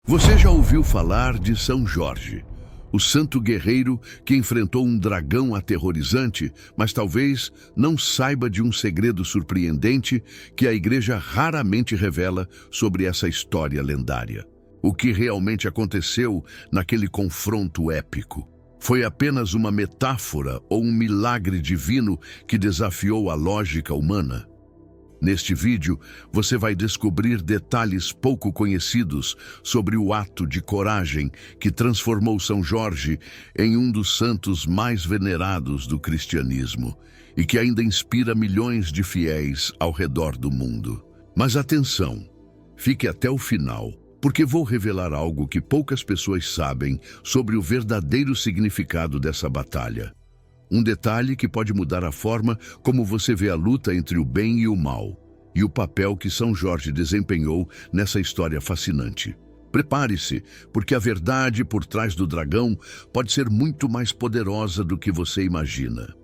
Você já ouviu falar de São Jorge, o santo guerreiro que enfrentou um dragão aterrorizante, mas talvez não saiba de um segredo surpreendente que a Igreja raramente revela sobre essa história lendária. O que realmente aconteceu naquele confronto épico? Foi apenas uma metáfora ou um milagre divino que desafiou a lógica humana? Neste vídeo, você vai descobrir detalhes pouco conhecidos sobre o ato de coragem que transformou São Jorge em um dos santos mais venerados do cristianismo e que ainda inspira milhões de fiéis ao redor do mundo. Mas atenção, fique até o final, porque vou revelar algo que poucas pessoas sabem sobre o verdadeiro significado dessa batalha. Um detalhe que pode mudar a forma como você vê a luta entre o bem e o mal, e o papel que São Jorge desempenhou nessa história fascinante. Prepare-se, porque a verdade por trás do dragão pode ser muito mais poderosa do que você imagina.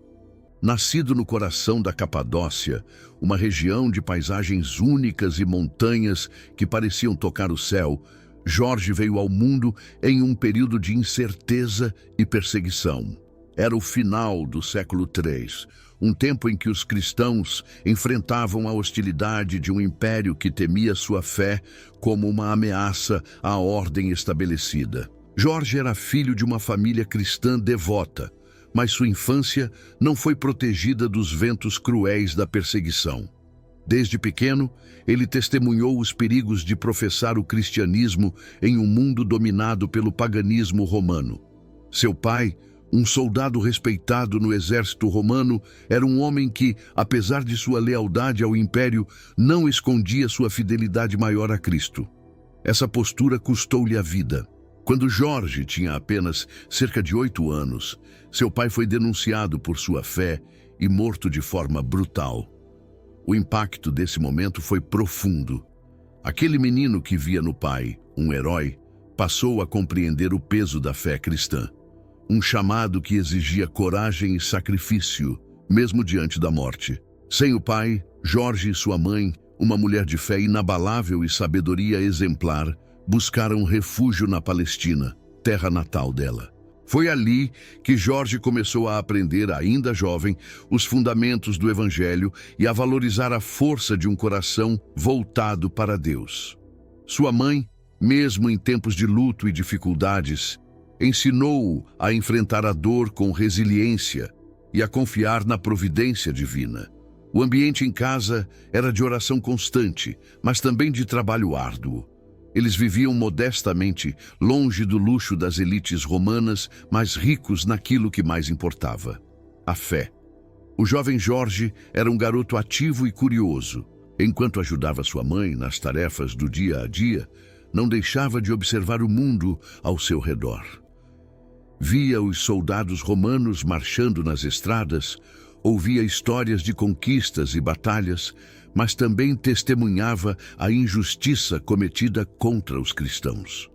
Nascido no coração da Capadócia, uma região de paisagens únicas e montanhas que pareciam tocar o céu, Jorge veio ao mundo em um período de incerteza e perseguição. Era o final do século III, um tempo em que os cristãos enfrentavam a hostilidade de um império que temia sua fé como uma ameaça à ordem estabelecida. Jorge era filho de uma família cristã devota, mas sua infância não foi protegida dos ventos cruéis da perseguição. Desde pequeno, ele testemunhou os perigos de professar o cristianismo em um mundo dominado pelo paganismo romano. Seu pai, um soldado respeitado no exército romano, era um homem que, apesar de sua lealdade ao império, não escondia sua fidelidade maior a Cristo. Essa postura custou-lhe a vida. Quando Jorge tinha apenas cerca de 8 anos, seu pai foi denunciado por sua fé e morto de forma brutal. O impacto desse momento foi profundo. Aquele menino que via no pai um herói passou a compreender o peso da fé cristã. Um chamado que exigia coragem e sacrifício, mesmo diante da morte. Sem o pai, Jorge e sua mãe, uma mulher de fé inabalável e sabedoria exemplar, buscaram refúgio na Palestina, terra natal dela. Foi ali que Jorge começou a aprender, ainda jovem, os fundamentos do Evangelho e a valorizar a força de um coração voltado para Deus. Sua mãe, mesmo em tempos de luto e dificuldades, ensinou-o a enfrentar a dor com resiliência e a confiar na providência divina. O ambiente em casa era de oração constante, mas também de trabalho árduo. Eles viviam modestamente, longe do luxo das elites romanas, mas ricos naquilo que mais importava: a fé. O jovem Jorge era um garoto ativo e curioso. Enquanto ajudava sua mãe nas tarefas do dia a dia, não deixava de observar o mundo ao seu redor. Via os soldados romanos marchando nas estradas, ouvia histórias de conquistas e batalhas, mas também testemunhava a injustiça cometida contra os cristãos.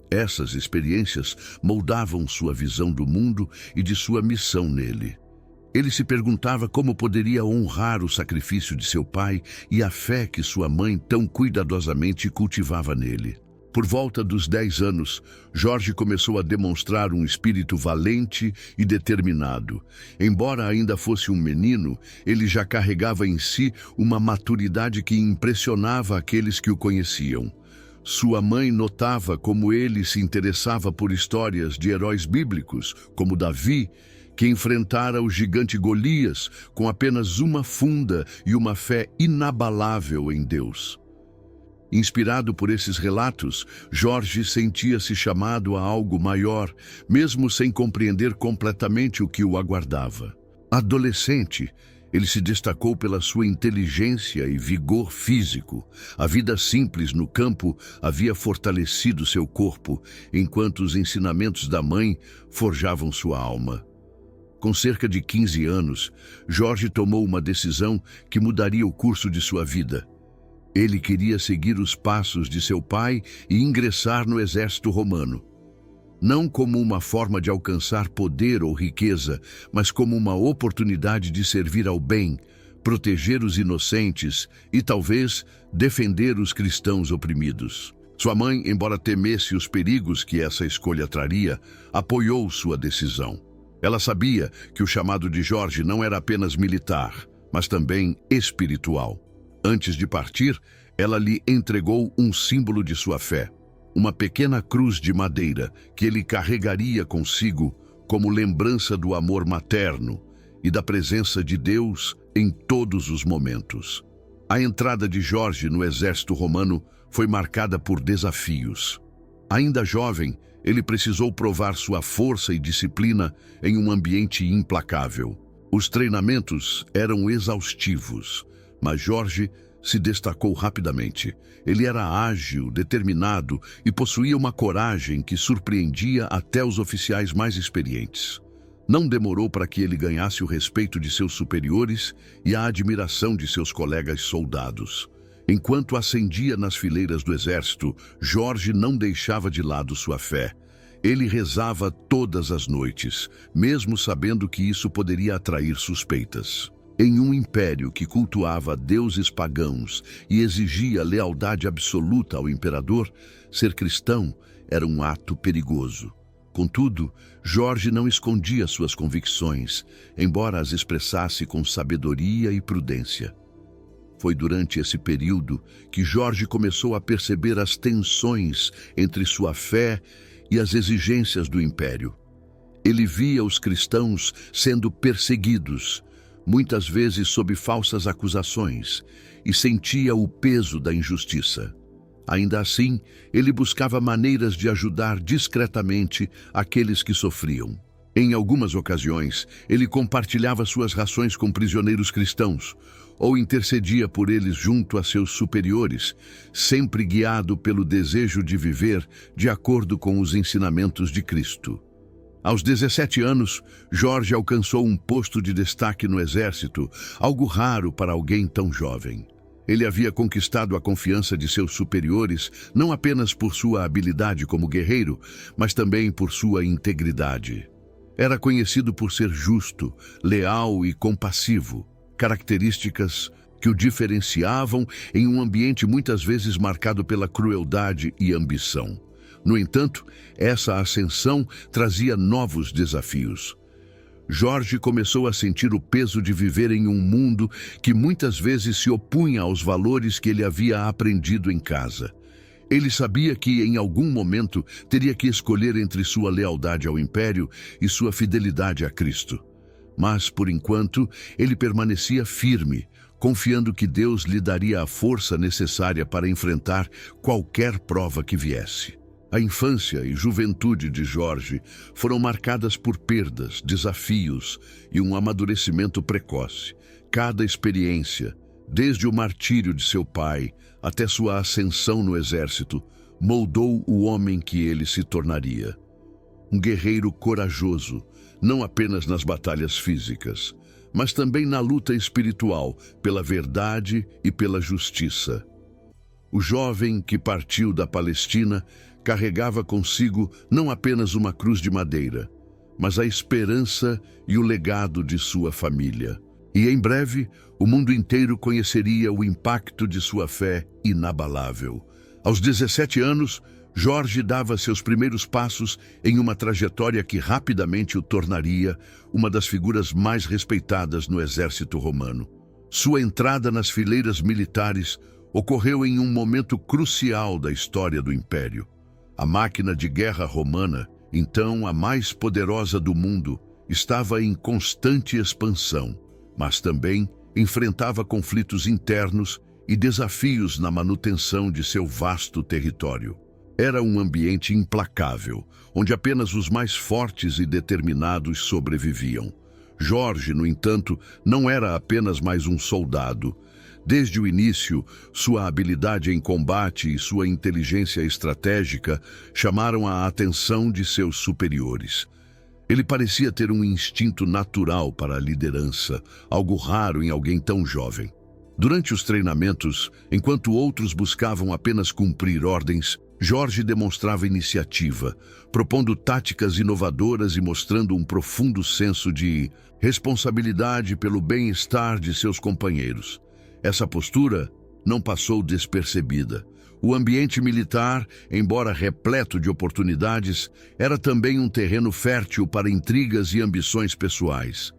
Essas experiências moldavam sua visão do mundo e de sua missão nele. Ele se perguntava como poderia honrar o sacrifício de seu pai e a fé que sua mãe tão cuidadosamente cultivava nele. Por volta dos 10 anos, Jorge começou a demonstrar um espírito valente e determinado. Embora ainda fosse um menino, ele já carregava em si uma maturidade que impressionava aqueles que o conheciam. Sua mãe notava como ele se interessava por histórias de heróis bíblicos, como Davi, que enfrentara o gigante Golias com apenas uma funda e uma fé inabalável em Deus. Inspirado por esses relatos, Jorge sentia-se chamado a algo maior, mesmo sem compreender completamente o que o aguardava. Adolescente, ele se destacou pela sua inteligência e vigor físico. A vida simples no campo havia fortalecido seu corpo, enquanto os ensinamentos da mãe forjavam sua alma. Com cerca de 15 anos, Jorge tomou uma decisão que mudaria o curso de sua vida. Ele queria seguir os passos de seu pai e ingressar no exército romano. Não como uma forma de alcançar poder ou riqueza, mas como uma oportunidade de servir ao bem, proteger os inocentes e, talvez, defender os cristãos oprimidos. Sua mãe, embora temesse os perigos que essa escolha traria, apoiou sua decisão. Ela sabia que o chamado de Jorge não era apenas militar, mas também espiritual. Antes de partir, ela lhe entregou um símbolo de sua fé, uma pequena cruz de madeira que ele carregaria consigo como lembrança do amor materno e da presença de Deus em todos os momentos. A entrada de Jorge no exército romano foi marcada por desafios. Ainda jovem, ele precisou provar sua força e disciplina em um ambiente implacável. Os treinamentos eram exaustivos, mas Jorge se destacou rapidamente. Ele era ágil, determinado e possuía uma coragem que surpreendia até os oficiais mais experientes. Não demorou para que ele ganhasse o respeito de seus superiores e a admiração de seus colegas soldados. Enquanto ascendia nas fileiras do exército, Jorge não deixava de lado sua fé. Ele rezava todas as noites, mesmo sabendo que isso poderia atrair suspeitas. Em um império que cultuava deuses pagãos e exigia lealdade absoluta ao imperador, ser cristão era um ato perigoso. Contudo, Jorge não escondia suas convicções, embora as expressasse com sabedoria e prudência. Foi durante esse período que Jorge começou a perceber as tensões entre sua fé e as exigências do império. Ele via os cristãos sendo perseguidos, muitas vezes sob falsas acusações, e sentia o peso da injustiça. Ainda assim, ele buscava maneiras de ajudar discretamente aqueles que sofriam. Em algumas ocasiões, ele compartilhava suas rações com prisioneiros cristãos, ou intercedia por eles junto a seus superiores, sempre guiado pelo desejo de viver de acordo com os ensinamentos de Cristo. Aos 17 anos, Jorge alcançou um posto de destaque no exército, algo raro para alguém tão jovem. Ele havia conquistado a confiança de seus superiores não apenas por sua habilidade como guerreiro, mas também por sua integridade. Era conhecido por ser justo, leal e compassivo, características que o diferenciavam em um ambiente muitas vezes marcado pela crueldade e ambição. No entanto, essa ascensão trazia novos desafios. Jorge começou a sentir o peso de viver em um mundo que muitas vezes se opunha aos valores que ele havia aprendido em casa. Ele sabia que, em algum momento, teria que escolher entre sua lealdade ao Império e sua fidelidade a Cristo. Mas, por enquanto, ele permanecia firme, confiando que Deus lhe daria a força necessária para enfrentar qualquer prova que viesse. A infância e juventude de Jorge foram marcadas por perdas, desafios e um amadurecimento precoce. Cada experiência, desde o martírio de seu pai até sua ascensão no exército, moldou o homem que ele se tornaria. Um guerreiro corajoso, não apenas nas batalhas físicas, mas também na luta espiritual pela verdade e pela justiça. O jovem que partiu da Palestina carregava consigo não apenas uma cruz de madeira, mas a esperança e o legado de sua família. E em breve, o mundo inteiro conheceria o impacto de sua fé inabalável. Aos 17 anos, Jorge dava seus primeiros passos em uma trajetória que rapidamente o tornaria uma das figuras mais respeitadas no exército romano. Sua entrada nas fileiras militares ocorreu em um momento crucial da história do Império. A máquina de guerra romana, então a mais poderosa do mundo, estava em constante expansão, mas também enfrentava conflitos internos e desafios na manutenção de seu vasto território. Era um ambiente implacável, onde apenas os mais fortes e determinados sobreviviam. Jorge, no entanto, não era apenas mais um soldado. Desde o início, sua habilidade em combate e sua inteligência estratégica chamaram a atenção de seus superiores. Ele parecia ter um instinto natural para a liderança, algo raro em alguém tão jovem. Durante os treinamentos, enquanto outros buscavam apenas cumprir ordens, Jorge demonstrava iniciativa, propondo táticas inovadoras e mostrando um profundo senso de responsabilidade pelo bem-estar de seus companheiros. Essa postura não passou despercebida. O ambiente militar, embora repleto de oportunidades, era também um terreno fértil para intrigas e ambições pessoais.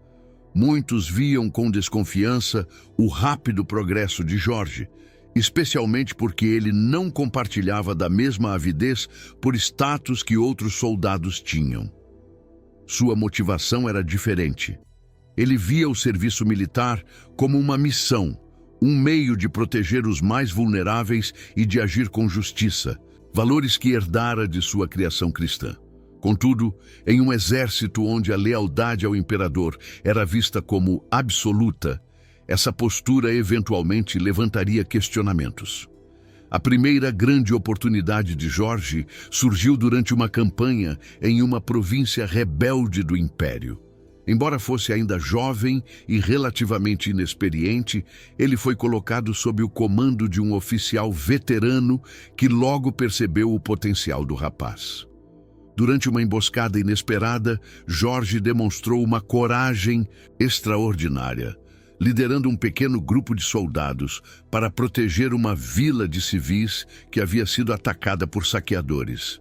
Muitos viam com desconfiança o rápido progresso de Jorge, especialmente porque ele não compartilhava da mesma avidez por status que outros soldados tinham. Sua motivação era diferente. Ele via o serviço militar como uma missão, um meio de proteger os mais vulneráveis e de agir com justiça, valores que herdara de sua criação cristã. Contudo, em um exército onde a lealdade ao imperador era vista como absoluta, essa postura eventualmente levantaria questionamentos. A primeira grande oportunidade de Jorge surgiu durante uma campanha em uma província rebelde do Império. Embora fosse ainda jovem e relativamente inexperiente, ele foi colocado sob o comando de um oficial veterano que logo percebeu o potencial do rapaz. Durante uma emboscada inesperada, Jorge demonstrou uma coragem extraordinária, liderando um pequeno grupo de soldados para proteger uma vila de civis que havia sido atacada por saqueadores.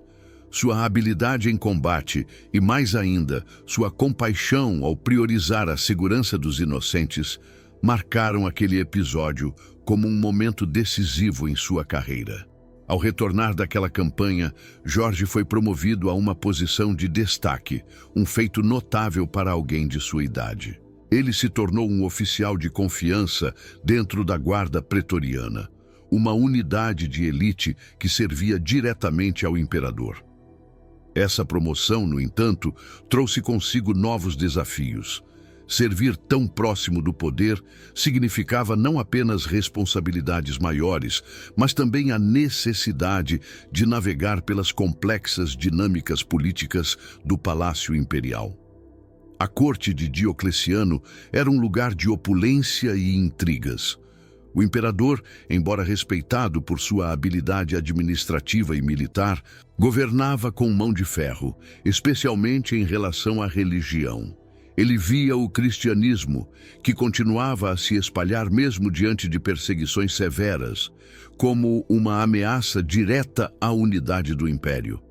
Sua habilidade em combate e, mais ainda, sua compaixão ao priorizar a segurança dos inocentes marcaram aquele episódio como um momento decisivo em sua carreira. Ao retornar daquela campanha, Jorge foi promovido a uma posição de destaque, um feito notável para alguém de sua idade. Ele se tornou um oficial de confiança dentro da Guarda Pretoriana, uma unidade de elite que servia diretamente ao imperador. Essa promoção, no entanto, trouxe consigo novos desafios. Servir tão próximo do poder significava não apenas responsabilidades maiores, mas também a necessidade de navegar pelas complexas dinâmicas políticas do Palácio Imperial. A corte de Diocleciano era um lugar de opulência e intrigas. O imperador, embora respeitado por sua habilidade administrativa e militar, governava com mão de ferro, especialmente em relação à religião. Ele via o cristianismo, que continuava a se espalhar mesmo diante de perseguições severas, como uma ameaça direta à unidade do império.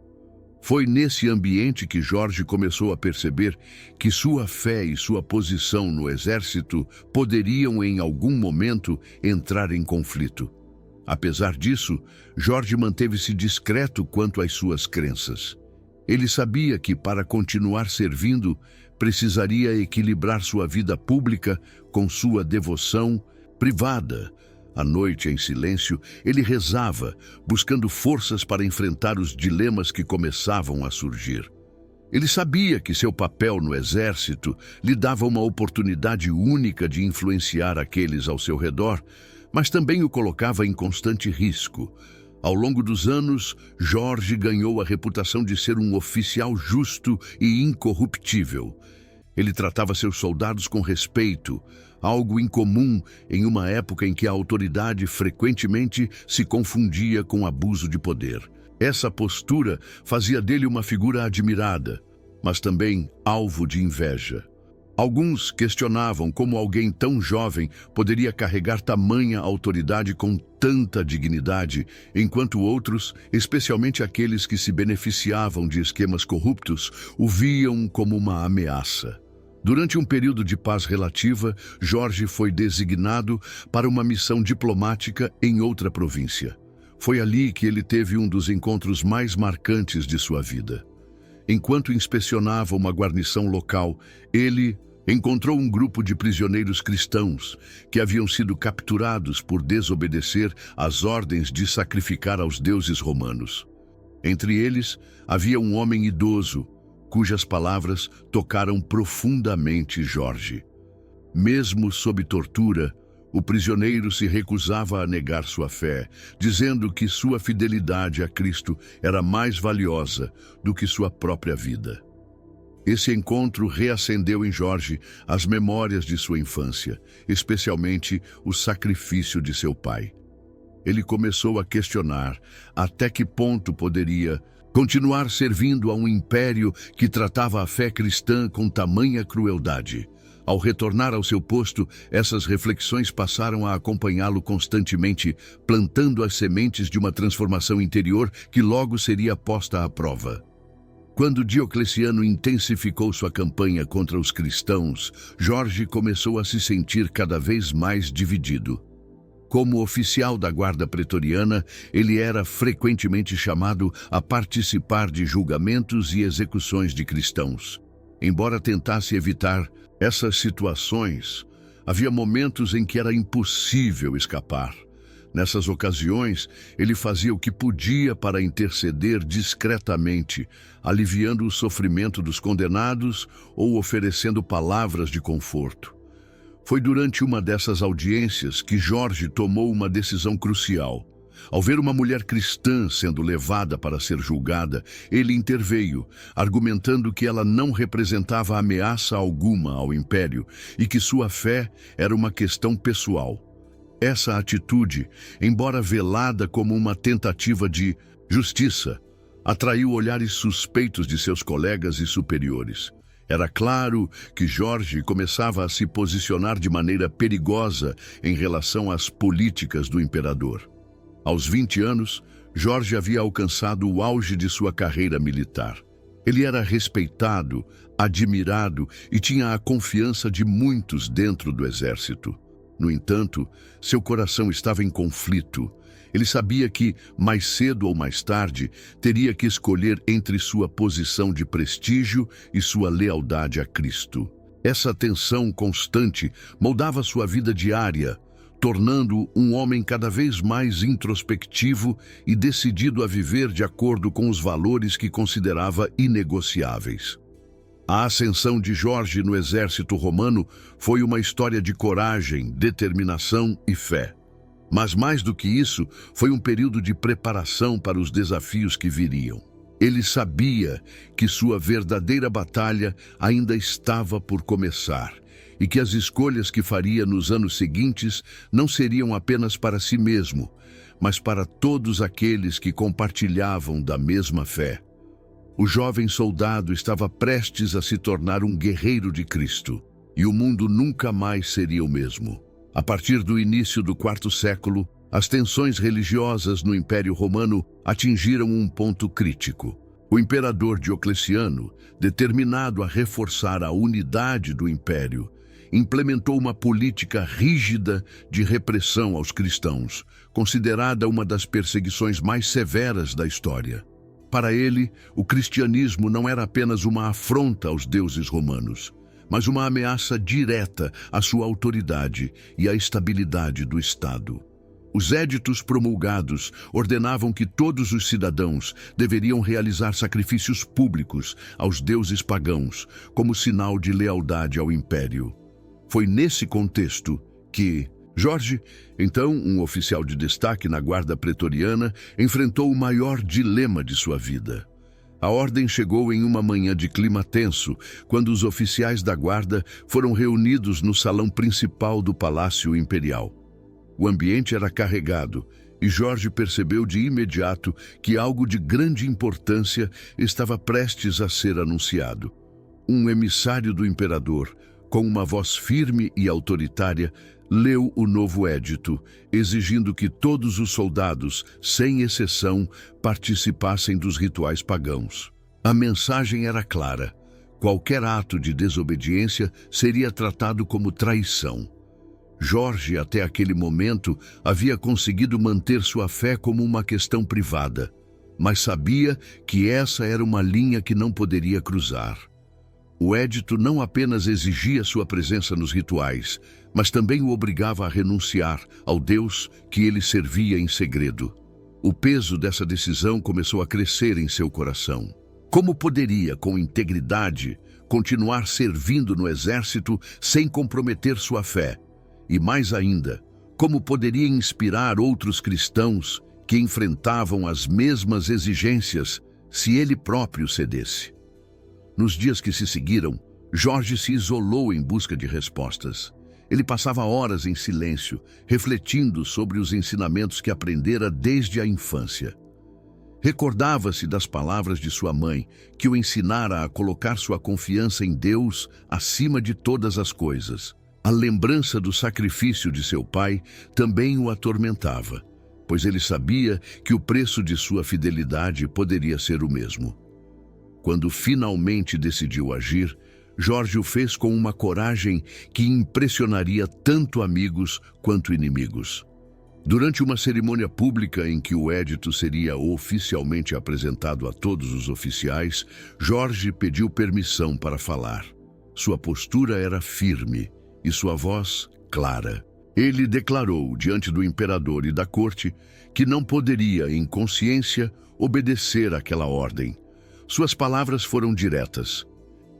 Foi nesse ambiente que Jorge começou a perceber que sua fé e sua posição no exército poderiam, em algum momento, entrar em conflito. Apesar disso, Jorge manteve-se discreto quanto às suas crenças. Ele sabia que, para continuar servindo, precisaria equilibrar sua vida pública com sua devoção privada. À noite, em silêncio, ele rezava, buscando forças para enfrentar os dilemas que começavam a surgir. Ele sabia que seu papel no exército lhe dava uma oportunidade única de influenciar aqueles ao seu redor, mas também o colocava em constante risco. Ao longo dos anos, Jorge ganhou a reputação de ser um oficial justo e incorruptível. Ele tratava seus soldados com respeito, algo incomum em uma época em que a autoridade frequentemente se confundia com abuso de poder. Essa postura fazia dele uma figura admirada, mas também alvo de inveja. Alguns questionavam como alguém tão jovem poderia carregar tamanha autoridade com tanta dignidade, enquanto outros, especialmente aqueles que se beneficiavam de esquemas corruptos, o viam como uma ameaça. Durante um período de paz relativa, Jorge foi designado para uma missão diplomática em outra província. Foi ali que ele teve um dos encontros mais marcantes de sua vida. Enquanto inspecionava uma guarnição local, ele encontrou um grupo de prisioneiros cristãos que haviam sido capturados por desobedecer às ordens de sacrificar aos deuses romanos. Entre eles, havia um homem idoso, cujas palavras tocaram profundamente Jorge. Mesmo sob tortura, o prisioneiro se recusava a negar sua fé, dizendo que sua fidelidade a Cristo era mais valiosa do que sua própria vida. Esse encontro reacendeu em Jorge as memórias de sua infância, especialmente o sacrifício de seu pai. Ele começou a questionar até que ponto poderia continuar servindo a um império que tratava a fé cristã com tamanha crueldade. Ao retornar ao seu posto, essas reflexões passaram a acompanhá-lo constantemente, plantando as sementes de uma transformação interior que logo seria posta à prova. Quando Diocleciano intensificou sua campanha contra os cristãos, Jorge começou a se sentir cada vez mais dividido. Como oficial da guarda pretoriana, ele era frequentemente chamado a participar de julgamentos e execuções de cristãos. Embora tentasse evitar essas situações, havia momentos em que era impossível escapar. Nessas ocasiões, ele fazia o que podia para interceder discretamente, aliviando o sofrimento dos condenados ou oferecendo palavras de conforto. Foi durante uma dessas audiências que Jorge tomou uma decisão crucial. Ao ver uma mulher cristã sendo levada para ser julgada, ele interveio, argumentando que ela não representava ameaça alguma ao império e que sua fé era uma questão pessoal. Essa atitude, embora velada como uma tentativa de justiça, atraiu olhares suspeitos de seus colegas e superiores. Era claro que Jorge começava a se posicionar de maneira perigosa em relação às políticas do imperador. Aos 20 anos, Jorge havia alcançado o auge de sua carreira militar. Ele era respeitado, admirado e tinha a confiança de muitos dentro do exército. No entanto, seu coração estava em conflito. Ele sabia que, mais cedo ou mais tarde, teria que escolher entre sua posição de prestígio e sua lealdade a Cristo. Essa tensão constante moldava sua vida diária, tornando-o um homem cada vez mais introspectivo e decidido a viver de acordo com os valores que considerava inegociáveis. A ascensão de Jorge no exército romano foi uma história de coragem, determinação e fé. Mas mais do que isso, foi um período de preparação para os desafios que viriam. Ele sabia que sua verdadeira batalha ainda estava por começar e que as escolhas que faria nos anos seguintes não seriam apenas para si mesmo, mas para todos aqueles que compartilhavam da mesma fé. O jovem soldado estava prestes a se tornar um guerreiro de Cristo, e o mundo nunca mais seria o mesmo. A partir do início do IV século, as tensões religiosas no Império Romano atingiram um ponto crítico. O imperador Diocleciano, determinado a reforçar a unidade do império, implementou uma política rígida de repressão aos cristãos, considerada uma das perseguições mais severas da história. Para ele, o cristianismo não era apenas uma afronta aos deuses romanos, mas uma ameaça direta à sua autoridade e à estabilidade do Estado. Os éditos promulgados ordenavam que todos os cidadãos deveriam realizar sacrifícios públicos aos deuses pagãos, como sinal de lealdade ao império. Foi nesse contexto que Jorge, então um oficial de destaque na guarda pretoriana, enfrentou o maior dilema de sua vida. A ordem chegou em uma manhã de clima tenso, quando os oficiais da guarda foram reunidos no salão principal do Palácio Imperial. O ambiente era carregado e Jorge percebeu de imediato que algo de grande importância estava prestes a ser anunciado. Um emissário do imperador, com uma voz firme e autoritária, leu o novo édito, exigindo que todos os soldados, sem exceção, participassem dos rituais pagãos. A mensagem era clara: qualquer ato de desobediência seria tratado como traição. Jorge, até aquele momento, havia conseguido manter sua fé como uma questão privada, mas sabia que essa era uma linha que não poderia cruzar. O édito não apenas exigia sua presença nos rituais, mas também o obrigava a renunciar ao Deus que ele servia em segredo. O peso dessa decisão começou a crescer em seu coração. Como poderia, com integridade, continuar servindo no exército sem comprometer sua fé? E mais ainda, como poderia inspirar outros cristãos que enfrentavam as mesmas exigências se ele próprio cedesse? Nos dias que se seguiram, Jorge se isolou em busca de respostas. Ele passava horas em silêncio, refletindo sobre os ensinamentos que aprendera desde a infância. Recordava-se das palavras de sua mãe, que o ensinara a colocar sua confiança em Deus acima de todas as coisas. A lembrança do sacrifício de seu pai também o atormentava, pois ele sabia que o preço de sua fidelidade poderia ser o mesmo. Quando finalmente decidiu agir, Jorge o fez com uma coragem que impressionaria tanto amigos quanto inimigos. Durante uma cerimônia pública em que o édito seria oficialmente apresentado a todos os oficiais, Jorge pediu permissão para falar. Sua postura era firme e sua voz clara. Ele declarou diante do imperador e da corte que não poderia, em consciência, obedecer àquela ordem. Suas palavras foram diretas.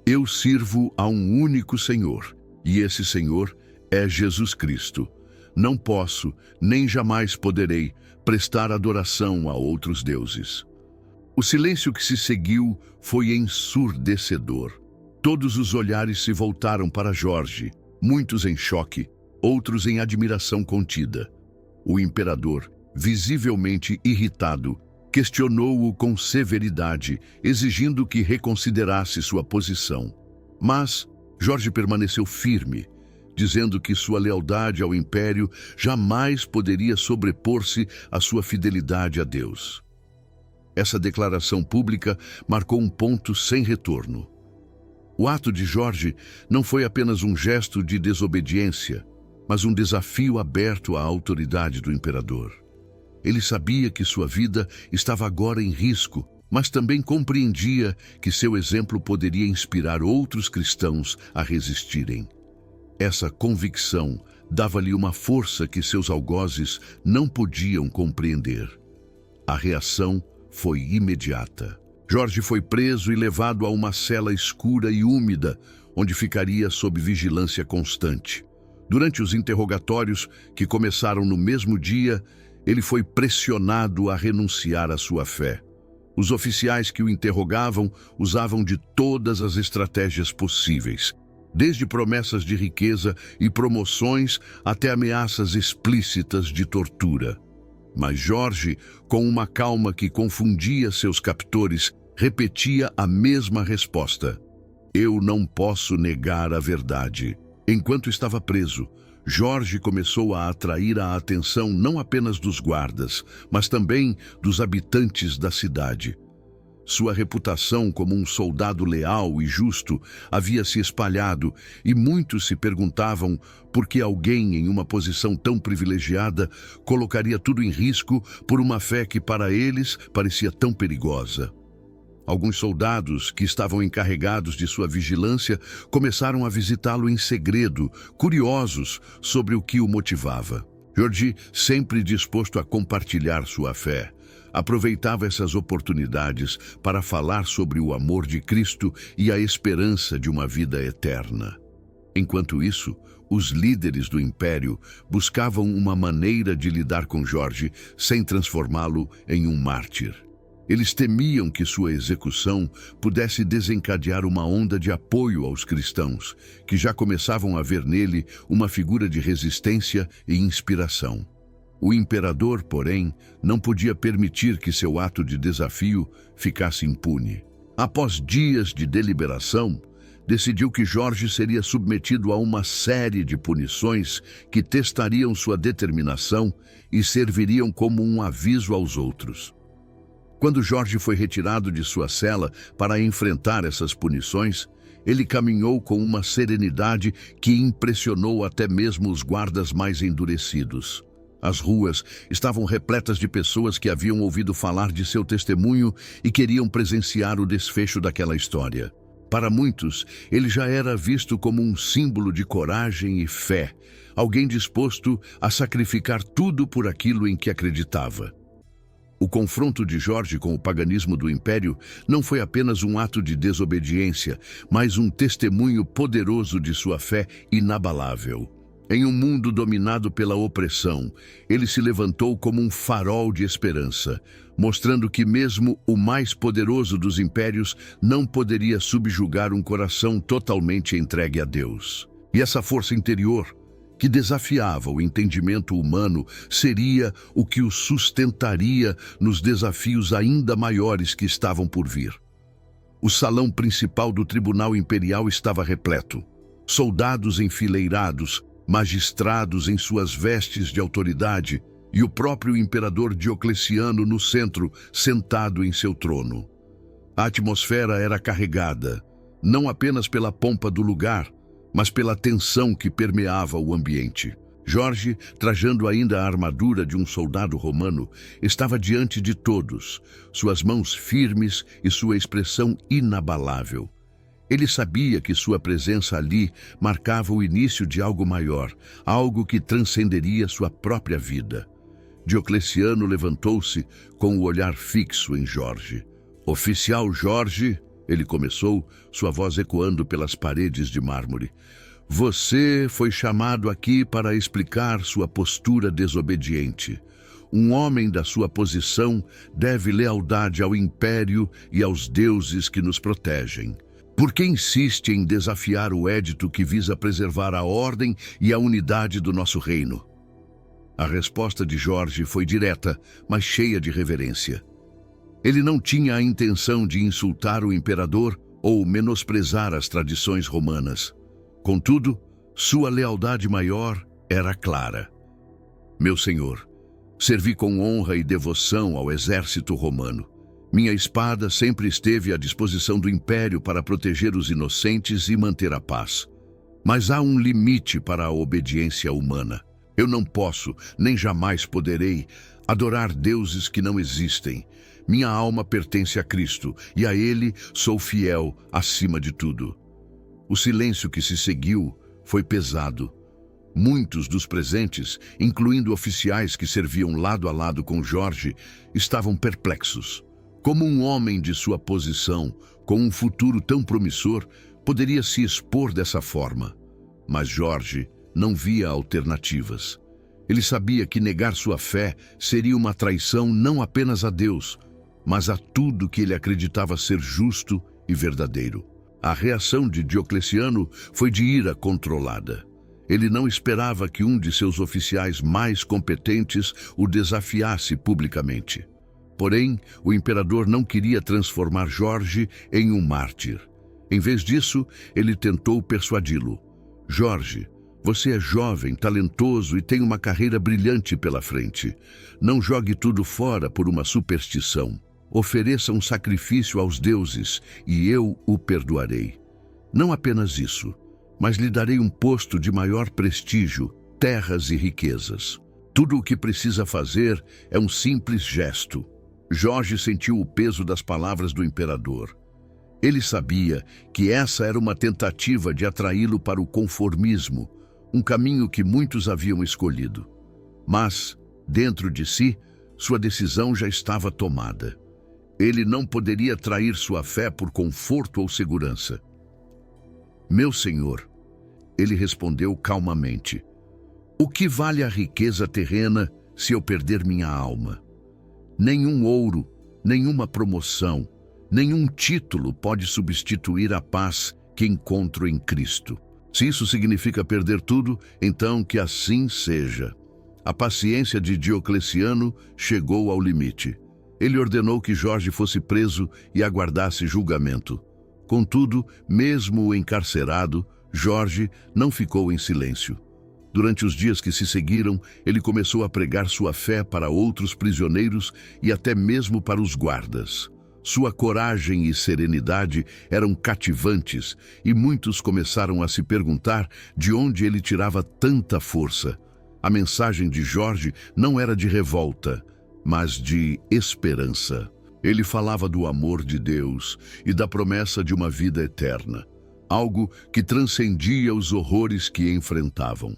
Eu sirvo a um único Senhor, e esse Senhor é Jesus Cristo. Não posso, nem jamais poderei, prestar adoração a outros deuses. O silêncio que se seguiu foi ensurdecedor. Todos os olhares se voltaram para Jorge, muitos em choque, outros em admiração contida. O imperador, visivelmente irritado, questionou-o com severidade, exigindo que reconsiderasse sua posição. Mas Jorge permaneceu firme, dizendo que sua lealdade ao império jamais poderia sobrepor-se à sua fidelidade a Deus. Essa declaração pública marcou um ponto sem retorno. O ato de Jorge não foi apenas um gesto de desobediência, mas um desafio aberto à autoridade do imperador. Ele sabia que sua vida estava agora em risco, mas também compreendia que seu exemplo poderia inspirar outros cristãos a resistirem. Essa convicção dava-lhe uma força que seus algozes não podiam compreender. A reação foi imediata. Jorge foi preso e levado a uma cela escura e úmida, onde ficaria sob vigilância constante. Durante os interrogatórios, que começaram no mesmo dia, ele foi pressionado a renunciar à sua fé. Os oficiais que o interrogavam usavam de todas as estratégias possíveis, desde promessas de riqueza e promoções até ameaças explícitas de tortura. Mas Jorge, com uma calma que confundia seus captores, repetia a mesma resposta: eu não posso negar a verdade. Enquanto estava preso, Jorge começou a atrair a atenção não apenas dos guardas, mas também dos habitantes da cidade. Sua reputação como um soldado leal e justo havia se espalhado e muitos se perguntavam por que alguém em uma posição tão privilegiada colocaria tudo em risco por uma fé que para eles parecia tão perigosa. Alguns soldados que estavam encarregados de sua vigilância começaram a visitá-lo em segredo, curiosos sobre o que o motivava. Jorge, sempre disposto a compartilhar sua fé, aproveitava essas oportunidades para falar sobre o amor de Cristo e a esperança de uma vida eterna. Enquanto isso, os líderes do império buscavam uma maneira de lidar com Jorge sem transformá-lo em um mártir. Eles temiam que sua execução pudesse desencadear uma onda de apoio aos cristãos, que já começavam a ver nele uma figura de resistência e inspiração. O imperador, porém, não podia permitir que seu ato de desafio ficasse impune. Após dias de deliberação, decidiu que Jorge seria submetido a uma série de punições que testariam sua determinação e serviriam como um aviso aos outros. Quando Jorge foi retirado de sua cela para enfrentar essas punições, ele caminhou com uma serenidade que impressionou até mesmo os guardas mais endurecidos. As ruas estavam repletas de pessoas que haviam ouvido falar de seu testemunho e queriam presenciar o desfecho daquela história. Para muitos, ele já era visto como um símbolo de coragem e fé, alguém disposto a sacrificar tudo por aquilo em que acreditava. O confronto de Jorge com o paganismo do império não foi apenas um ato de desobediência, mas um testemunho poderoso de sua fé inabalável. Em um mundo dominado pela opressão, ele se levantou como um farol de esperança, mostrando que mesmo o mais poderoso dos impérios não poderia subjugar um coração totalmente entregue a Deus. E essa força interior, que desafiava o entendimento humano, seria o que o sustentaria nos desafios ainda maiores que estavam por vir. O salão principal do Tribunal Imperial estava repleto. Soldados enfileirados, magistrados em suas vestes de autoridade e o próprio imperador Diocleciano no centro, sentado em seu trono. A atmosfera era carregada, não apenas pela pompa do lugar, mas pela tensão que permeava o ambiente. Jorge, trajando ainda a armadura de um soldado romano, estava diante de todos, suas mãos firmes e sua expressão inabalável. Ele sabia que sua presença ali marcava o início de algo maior, algo que transcenderia sua própria vida. Diocleciano levantou-se com o olhar fixo em Jorge. "Oficial Jorge", ele começou, sua voz ecoando pelas paredes de mármore. "Você foi chamado aqui para explicar sua postura desobediente. Um homem da sua posição deve lealdade ao império e aos deuses que nos protegem. Por que insiste em desafiar o édito que visa preservar a ordem e a unidade do nosso reino?" A resposta de Jorge foi direta, mas cheia de reverência. Ele não tinha a intenção de insultar o imperador ou menosprezar as tradições romanas. Contudo, sua lealdade maior era clara. "Meu senhor, servi com honra e devoção ao exército romano. Minha espada sempre esteve à disposição do império para proteger os inocentes e manter a paz. Mas há um limite para a obediência humana. Eu não posso, nem jamais poderei, adorar deuses que não existem. Minha alma pertence a Cristo, e a Ele sou fiel acima de tudo." O silêncio que se seguiu foi pesado. Muitos dos presentes, incluindo oficiais que serviam lado a lado com Jorge, estavam perplexos. Como um homem de sua posição, com um futuro tão promissor, poderia se expor dessa forma? Mas Jorge não via alternativas. Ele sabia que negar sua fé seria uma traição não apenas a Deus, mas a tudo que ele acreditava ser justo e verdadeiro. A reação de Diocleciano foi de ira controlada. Ele não esperava que um de seus oficiais mais competentes o desafiasse publicamente. Porém, o imperador não queria transformar Jorge em um mártir. Em vez disso, ele tentou persuadi-lo. "Jorge, você é jovem, talentoso e tem uma carreira brilhante pela frente. Não jogue tudo fora por uma superstição. Ofereça um sacrifício aos deuses e eu o perdoarei. Não apenas isso, mas lhe darei um posto de maior prestígio, terras e riquezas. Tudo o que precisa fazer é um simples gesto." Jorge sentiu o peso das palavras do imperador. Ele sabia que essa era uma tentativa de atraí-lo para o conformismo, um caminho que muitos haviam escolhido. Mas, dentro de si, sua decisão já estava tomada. Ele não poderia trair sua fé por conforto ou segurança. "Meu senhor", ele respondeu calmamente, "o que vale a riqueza terrena se eu perder minha alma? Nenhum ouro, nenhuma promoção, nenhum título pode substituir a paz que encontro em Cristo. Se isso significa perder tudo, então que assim seja." A paciência de Diocleciano chegou ao limite. Ele ordenou que Jorge fosse preso e aguardasse julgamento. Contudo, mesmo encarcerado, Jorge não ficou em silêncio. Durante os dias que se seguiram, ele começou a pregar sua fé para outros prisioneiros e até mesmo para os guardas. Sua coragem e serenidade eram cativantes e muitos começaram a se perguntar de onde ele tirava tanta força. A mensagem de Jorge não era de revolta, mas de esperança. Ele falava do amor de Deus e da promessa de uma vida eterna, algo que transcendia os horrores que enfrentavam.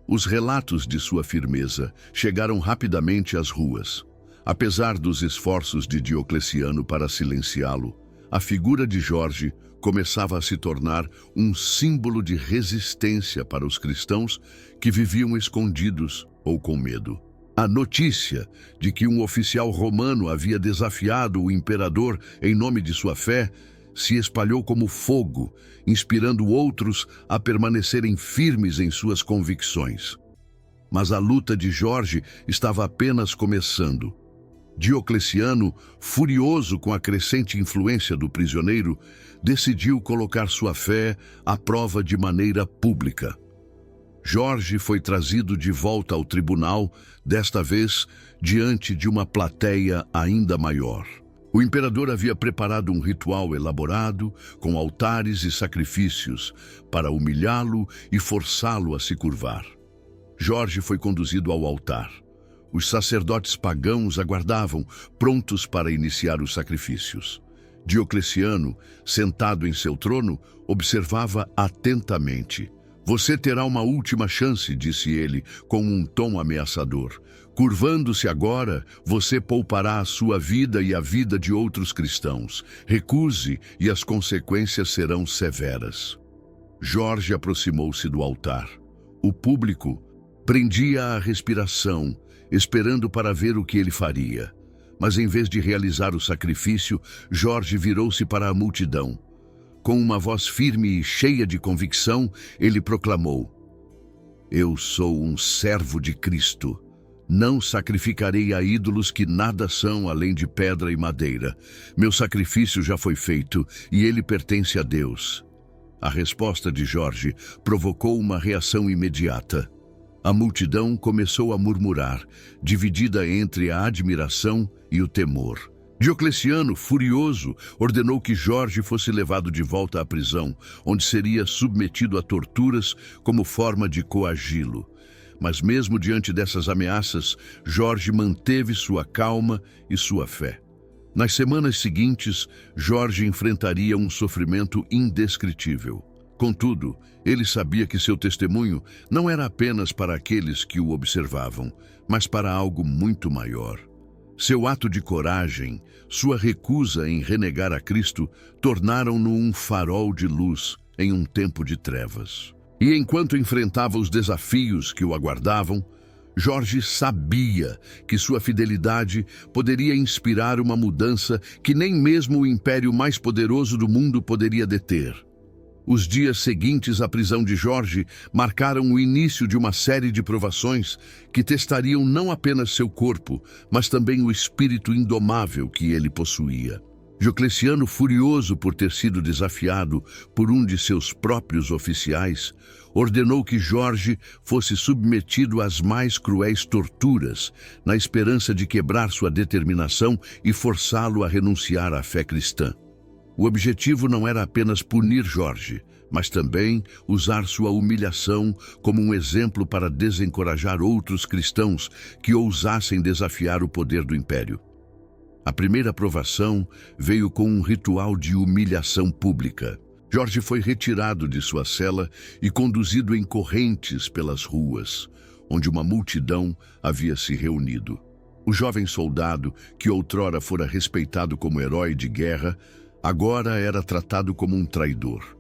Os relatos de sua firmeza chegaram rapidamente às ruas. Apesar dos esforços de Diocleciano para silenciá-lo, a figura de Jorge começava a se tornar um símbolo de resistência para os cristãos que viviam escondidos ou com medo. A notícia de que um oficial romano havia desafiado o imperador em nome de sua fé se espalhou como fogo, inspirando outros a permanecerem firmes em suas convicções. Mas a luta de Jorge estava apenas começando. Diocleciano, furioso com a crescente influência do prisioneiro, decidiu colocar sua fé à prova de maneira pública. Jorge foi trazido de volta ao tribunal, desta vez diante de uma plateia ainda maior. O imperador havia preparado um ritual elaborado, com altares e sacrifícios, para humilhá-lo e forçá-lo a se curvar. Jorge foi conduzido ao altar. Os sacerdotes pagãos aguardavam, prontos para iniciar os sacrifícios. Diocleciano, sentado em seu trono, observava atentamente. "Você terá uma última chance", disse ele, com um tom ameaçador. "Curvando-se agora, você poupará a sua vida e a vida de outros cristãos. Recuse e as consequências serão severas." Jorge aproximou-se do altar. O público prendia a respiração, esperando para ver o que ele faria. Mas em vez de realizar o sacrifício, Jorge virou-se para a multidão. Com uma voz firme e cheia de convicção, ele proclamou: "Eu sou um servo de Cristo. Não sacrificarei a ídolos que nada são além de pedra e madeira. Meu sacrifício já foi feito e ele pertence a Deus." A resposta de Jorge provocou uma reação imediata. A multidão começou a murmurar, dividida entre a admiração e o temor. Diocleciano, furioso, ordenou que Jorge fosse levado de volta à prisão, onde seria submetido a torturas como forma de coagi-lo. Mas mesmo diante dessas ameaças, Jorge manteve sua calma e sua fé. Nas semanas seguintes, Jorge enfrentaria um sofrimento indescritível. Contudo, ele sabia que seu testemunho não era apenas para aqueles que o observavam, mas para algo muito maior. Seu ato de coragem, sua recusa em renegar a Cristo, tornaram-no um farol de luz em um tempo de trevas. E enquanto enfrentava os desafios que o aguardavam, Jorge sabia que sua fidelidade poderia inspirar uma mudança que nem mesmo o império mais poderoso do mundo poderia deter. Os dias seguintes à prisão de Jorge marcaram o início de uma série de provações que testariam não apenas seu corpo, mas também o espírito indomável que ele possuía. Diocleciano, furioso por ter sido desafiado por um de seus próprios oficiais, ordenou que Jorge fosse submetido às mais cruéis torturas, na esperança de quebrar sua determinação e forçá-lo a renunciar à fé cristã. O objetivo não era apenas punir Jorge, mas também usar sua humilhação como um exemplo para desencorajar outros cristãos que ousassem desafiar o poder do império. A primeira provação veio com um ritual de humilhação pública. Jorge foi retirado de sua cela e conduzido em correntes pelas ruas, onde uma multidão havia se reunido. O jovem soldado, que outrora fora respeitado como herói de guerra, agora era tratado como um traidor.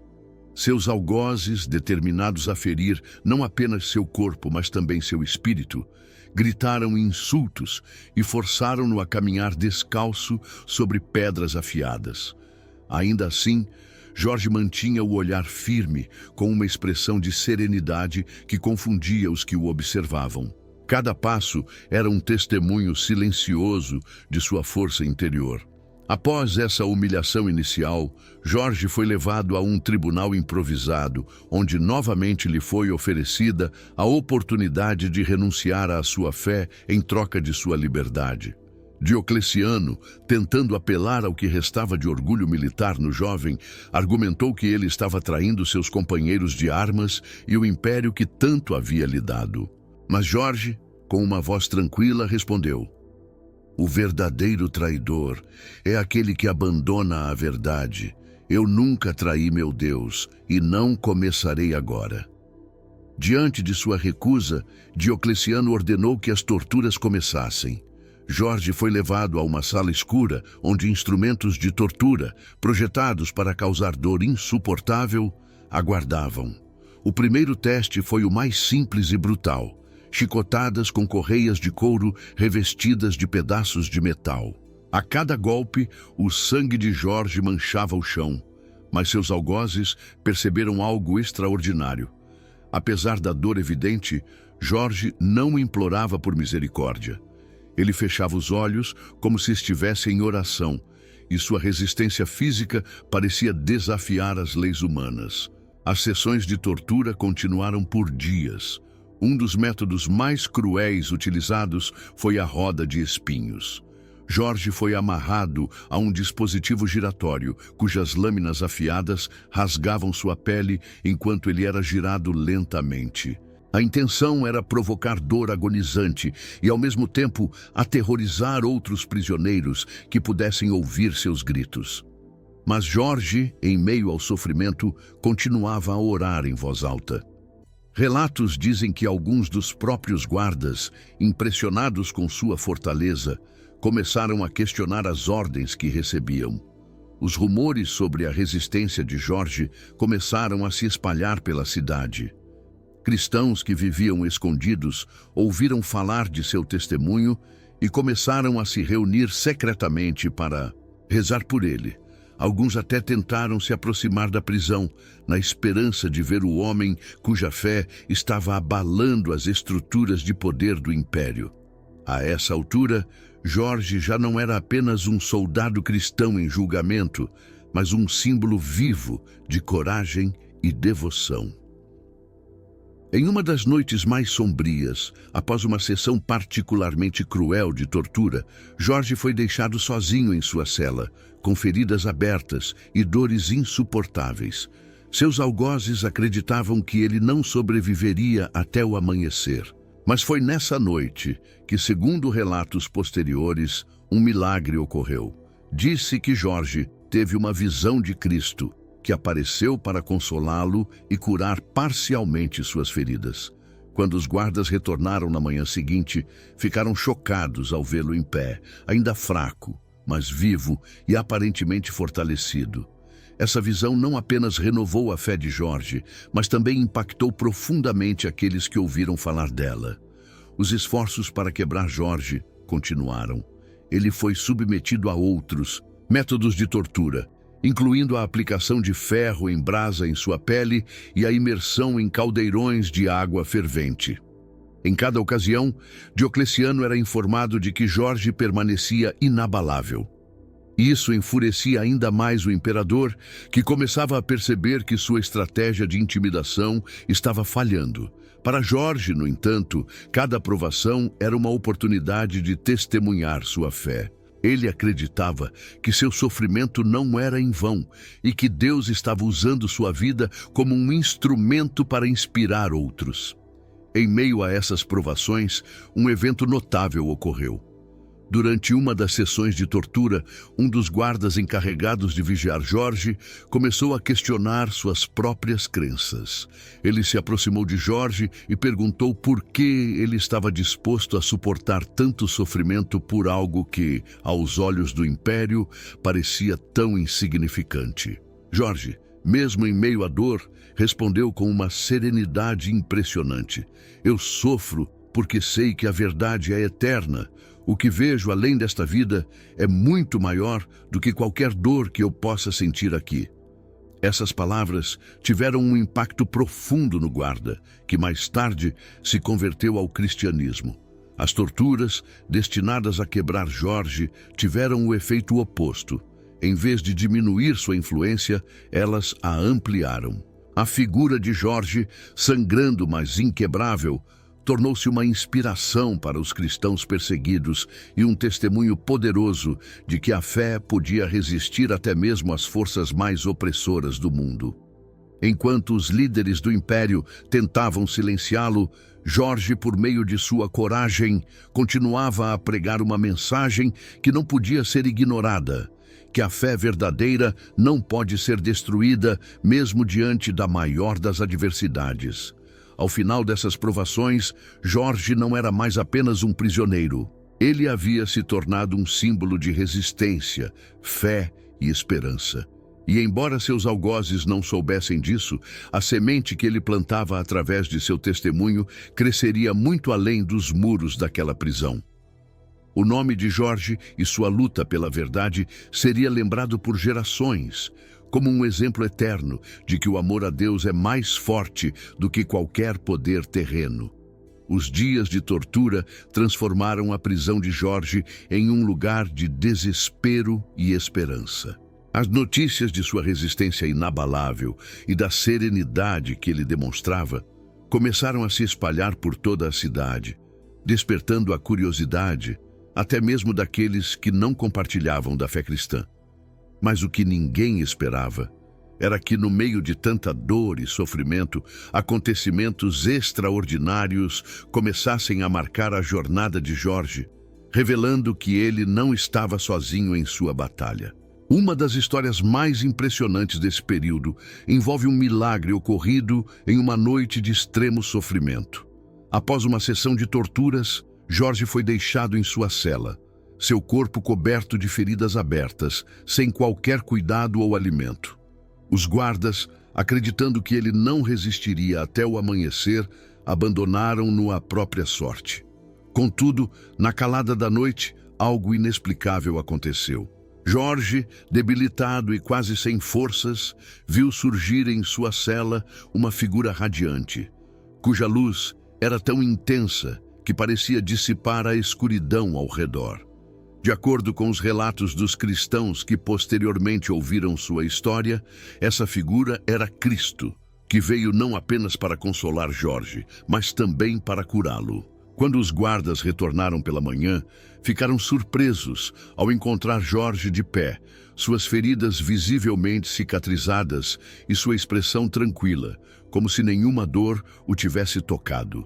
Seus algozes, determinados a ferir não apenas seu corpo, mas também seu espírito, gritaram insultos e forçaram-no a caminhar descalço sobre pedras afiadas. Ainda assim, Jorge mantinha o olhar firme, com uma expressão de serenidade que confundia os que o observavam. Cada passo era um testemunho silencioso de sua força interior. Após essa humilhação inicial, Jorge foi levado a um tribunal improvisado, onde novamente lhe foi oferecida a oportunidade de renunciar à sua fé em troca de sua liberdade. Diocleciano, tentando apelar ao que restava de orgulho militar no jovem, argumentou que ele estava traindo seus companheiros de armas e o império que tanto havia lhe dado. Mas Jorge, com uma voz tranquila, respondeu: "O verdadeiro traidor é aquele que abandona a verdade. Eu nunca traí meu Deus e não começarei agora." Diante de sua recusa, Diocleciano ordenou que as torturas começassem. Jorge foi levado a uma sala escura, onde instrumentos de tortura, projetados para causar dor insuportável, aguardavam. O primeiro teste foi o mais simples e brutal: chicotadas com correias de couro revestidas de pedaços de metal. A cada golpe, o sangue de Jorge manchava o chão, mas seus algozes perceberam algo extraordinário. Apesar da dor evidente, Jorge não implorava por misericórdia. Ele fechava os olhos como se estivesse em oração, e sua resistência física parecia desafiar as leis humanas. As sessões de tortura continuaram por dias. Um dos métodos mais cruéis utilizados foi a roda de espinhos. Jorge foi amarrado a um dispositivo giratório, cujas lâminas afiadas rasgavam sua pele enquanto ele era girado lentamente. A intenção era provocar dor agonizante e, ao mesmo tempo, aterrorizar outros prisioneiros que pudessem ouvir seus gritos. Mas Jorge, em meio ao sofrimento, continuava a orar em voz alta. Relatos dizem que alguns dos próprios guardas, impressionados com sua fortaleza, começaram a questionar as ordens que recebiam. Os rumores sobre a resistência de Jorge começaram a se espalhar pela cidade. Cristãos que viviam escondidos ouviram falar de seu testemunho e começaram a se reunir secretamente para rezar por ele. Alguns até tentaram se aproximar da prisão, na esperança de ver o homem cuja fé estava abalando as estruturas de poder do império. A essa altura, Jorge já não era apenas um soldado cristão em julgamento, mas um símbolo vivo de coragem e devoção. Em uma das noites mais sombrias, após uma sessão particularmente cruel de tortura, Jorge foi deixado sozinho em sua cela, com feridas abertas e dores insuportáveis. Seus algozes acreditavam que ele não sobreviveria até o amanhecer. Mas foi nessa noite que, segundo relatos posteriores, um milagre ocorreu. Disse que Jorge teve uma visão de Cristo, que apareceu para consolá-lo e curar parcialmente suas feridas. Quando os guardas retornaram na manhã seguinte, ficaram chocados ao vê-lo em pé, ainda fraco, mas vivo e aparentemente fortalecido. Essa visão não apenas renovou a fé de Jorge, mas também impactou profundamente aqueles que ouviram falar dela. Os esforços para quebrar Jorge continuaram. Ele foi submetido a outros métodos de tortura, incluindo a aplicação de ferro em brasa em sua pele e a imersão em caldeirões de água fervente. Em cada ocasião, Diocleciano era informado de que Jorge permanecia inabalável. Isso enfurecia ainda mais o imperador, que começava a perceber que sua estratégia de intimidação estava falhando. Para Jorge, no entanto, cada provação era uma oportunidade de testemunhar sua fé. Ele acreditava que seu sofrimento não era em vão e que Deus estava usando sua vida como um instrumento para inspirar outros. Em meio a essas provações, um evento notável ocorreu. Durante uma das sessões de tortura, um dos guardas encarregados de vigiar Jorge começou a questionar suas próprias crenças. Ele se aproximou de Jorge e perguntou por que ele estava disposto a suportar tanto sofrimento por algo que, aos olhos do império, parecia tão insignificante. Jorge, mesmo em meio à dor, respondeu com uma serenidade impressionante: "Eu sofro porque sei que a verdade é eterna. O que vejo além desta vida é muito maior do que qualquer dor que eu possa sentir aqui." Essas palavras tiveram um impacto profundo no guarda, que mais tarde se converteu ao cristianismo. As torturas, destinadas a quebrar Jorge, tiveram o efeito oposto. Em vez de diminuir sua influência, elas a ampliaram. A figura de Jorge, sangrando mas inquebrável, tornou-se uma inspiração para os cristãos perseguidos e um testemunho poderoso de que a fé podia resistir até mesmo às forças mais opressoras do mundo. Enquanto os líderes do império tentavam silenciá-lo, Jorge, por meio de sua coragem, continuava a pregar uma mensagem que não podia ser ignorada: que a fé verdadeira não pode ser destruída mesmo diante da maior das adversidades. Ao final dessas provações, Jorge não era mais apenas um prisioneiro. Ele havia se tornado um símbolo de resistência, fé e esperança. E embora seus algozes não soubessem disso, a semente que ele plantava através de seu testemunho cresceria muito além dos muros daquela prisão. O nome de Jorge e sua luta pela verdade seria lembrado por gerações, como um exemplo eterno de que o amor a Deus é mais forte do que qualquer poder terreno. Os dias de tortura transformaram a prisão de Jorge em um lugar de desespero e esperança. As notícias de sua resistência inabalável e da serenidade que ele demonstrava começaram a se espalhar por toda a cidade, despertando a curiosidade até mesmo daqueles que não compartilhavam da fé cristã. Mas o que ninguém esperava era que, no meio de tanta dor e sofrimento, acontecimentos extraordinários começassem a marcar a jornada de Jorge, revelando que ele não estava sozinho em sua batalha. Uma das histórias mais impressionantes desse período envolve um milagre ocorrido em uma noite de extremo sofrimento. Após uma sessão de torturas, Jorge foi deixado em sua cela, seu corpo coberto de feridas abertas, sem qualquer cuidado ou alimento. Os guardas, acreditando que ele não resistiria até o amanhecer, abandonaram-no à própria sorte. Contudo, na calada da noite, algo inexplicável aconteceu. Jorge, debilitado e quase sem forças, viu surgir em sua cela uma figura radiante, cuja luz era tão intensa que parecia dissipar a escuridão ao redor. De acordo com os relatos dos cristãos que posteriormente ouviram sua história, essa figura era Cristo, que veio não apenas para consolar Jorge, mas também para curá-lo. Quando os guardas retornaram pela manhã, ficaram surpresos ao encontrar Jorge de pé, suas feridas visivelmente cicatrizadas e sua expressão tranquila, como se nenhuma dor o tivesse tocado.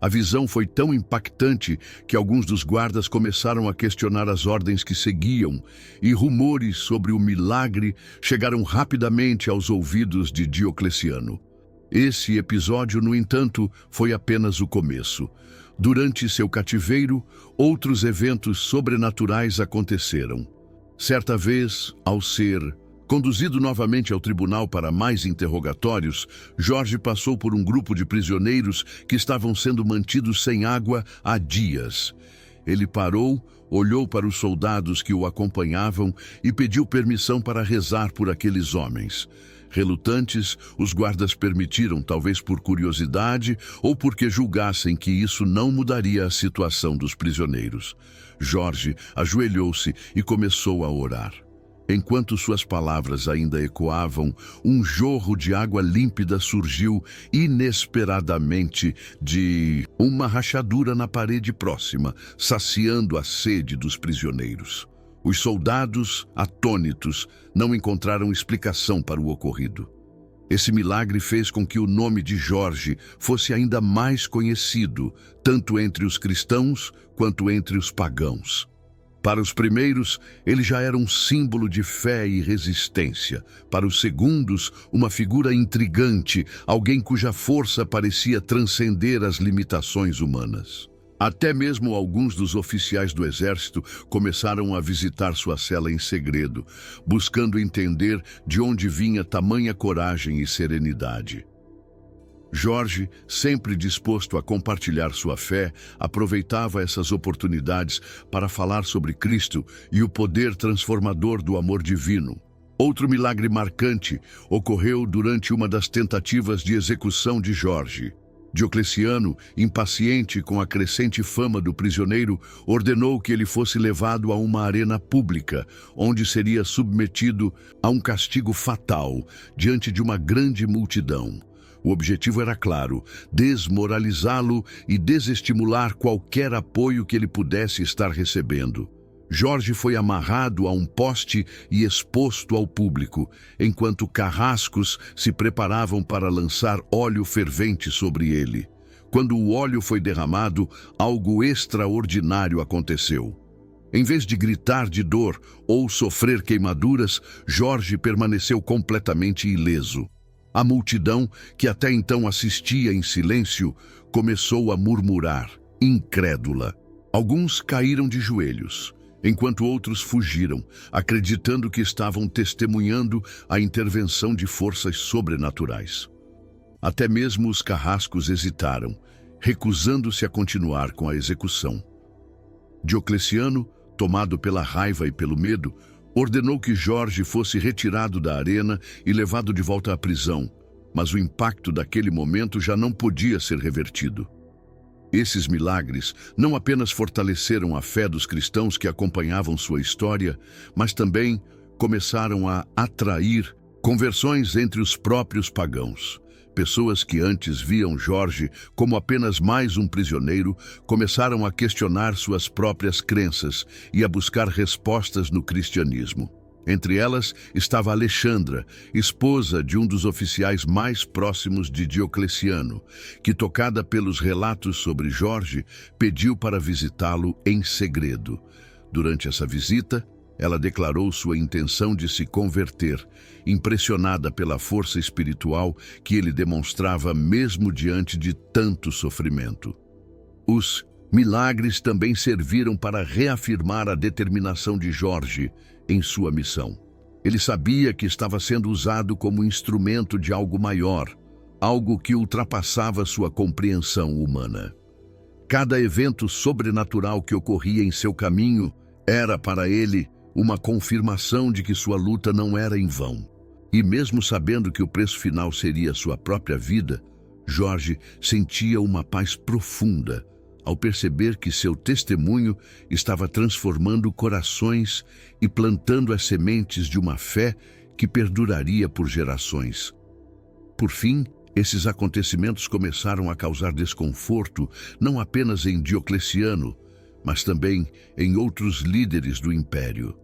A visão foi tão impactante que alguns dos guardas começaram a questionar as ordens que seguiam, e rumores sobre o milagre chegaram rapidamente aos ouvidos de Diocleciano. Esse episódio, no entanto, foi apenas o começo. Durante seu cativeiro, outros eventos sobrenaturais aconteceram. Certa vez, ao ser conduzido novamente ao tribunal para mais interrogatórios, Jorge passou por um grupo de prisioneiros que estavam sendo mantidos sem água há dias. Ele parou, olhou para os soldados que o acompanhavam e pediu permissão para rezar por aqueles homens. Relutantes, os guardas permitiram, talvez por curiosidade ou porque julgassem que isso não mudaria a situação dos prisioneiros. Jorge ajoelhou-se e começou a orar. Enquanto suas palavras ainda ecoavam, um jorro de água límpida surgiu inesperadamente de uma rachadura na parede próxima, saciando a sede dos prisioneiros. Os soldados, atônitos, não encontraram explicação para o ocorrido. Esse milagre fez com que o nome de Jorge fosse ainda mais conhecido, tanto entre os cristãos quanto entre os pagãos. Para os primeiros, ele já era um símbolo de fé e resistência. Para os segundos, uma figura intrigante, alguém cuja força parecia transcender as limitações humanas. Até mesmo alguns dos oficiais do exército começaram a visitar sua cela em segredo, buscando entender de onde vinha tamanha coragem e serenidade. Jorge, sempre disposto a compartilhar sua fé, aproveitava essas oportunidades para falar sobre Cristo e o poder transformador do amor divino. Outro milagre marcante ocorreu durante uma das tentativas de execução de Jorge. Diocleciano, impaciente com a crescente fama do prisioneiro, ordenou que ele fosse levado a uma arena pública, onde seria submetido a um castigo fatal diante de uma grande multidão. O objetivo era claro: desmoralizá-lo e desestimular qualquer apoio que ele pudesse estar recebendo. Jorge foi amarrado a um poste e exposto ao público, enquanto carrascos se preparavam para lançar óleo fervente sobre ele. Quando o óleo foi derramado, algo extraordinário aconteceu. Em vez de gritar de dor ou sofrer queimaduras, Jorge permaneceu completamente ileso. A multidão, que até então assistia em silêncio, começou a murmurar, incrédula. Alguns caíram de joelhos, enquanto outros fugiram, acreditando que estavam testemunhando a intervenção de forças sobrenaturais. Até mesmo os carrascos hesitaram, recusando-se a continuar com a execução. Diocleciano, tomado pela raiva e pelo medo, ordenou que Jorge fosse retirado da arena e levado de volta à prisão, mas o impacto daquele momento já não podia ser revertido. Esses milagres não apenas fortaleceram a fé dos cristãos que acompanhavam sua história, mas também começaram a atrair conversões entre os próprios pagãos. Pessoas que antes viam Jorge como apenas mais um prisioneiro começaram a questionar suas próprias crenças e a buscar respostas no cristianismo. Entre elas estava Alexandra, esposa de um dos oficiais mais próximos de Diocleciano, que, tocada pelos relatos sobre Jorge, pediu para visitá-lo em segredo. Durante essa visita, ela declarou sua intenção de se converter, impressionada pela força espiritual que ele demonstrava mesmo diante de tanto sofrimento. Os milagres também serviram para reafirmar a determinação de Jorge em sua missão. Ele sabia que estava sendo usado como instrumento de algo maior, algo que ultrapassava sua compreensão humana. Cada evento sobrenatural que ocorria em seu caminho era para ele uma confirmação de que sua luta não era em vão. E mesmo sabendo que o preço final seria sua própria vida, Jorge sentia uma paz profunda ao perceber que seu testemunho estava transformando corações e plantando as sementes de uma fé que perduraria por gerações. Por fim, esses acontecimentos começaram a causar desconforto não apenas em Diocleciano, mas também em outros líderes do império.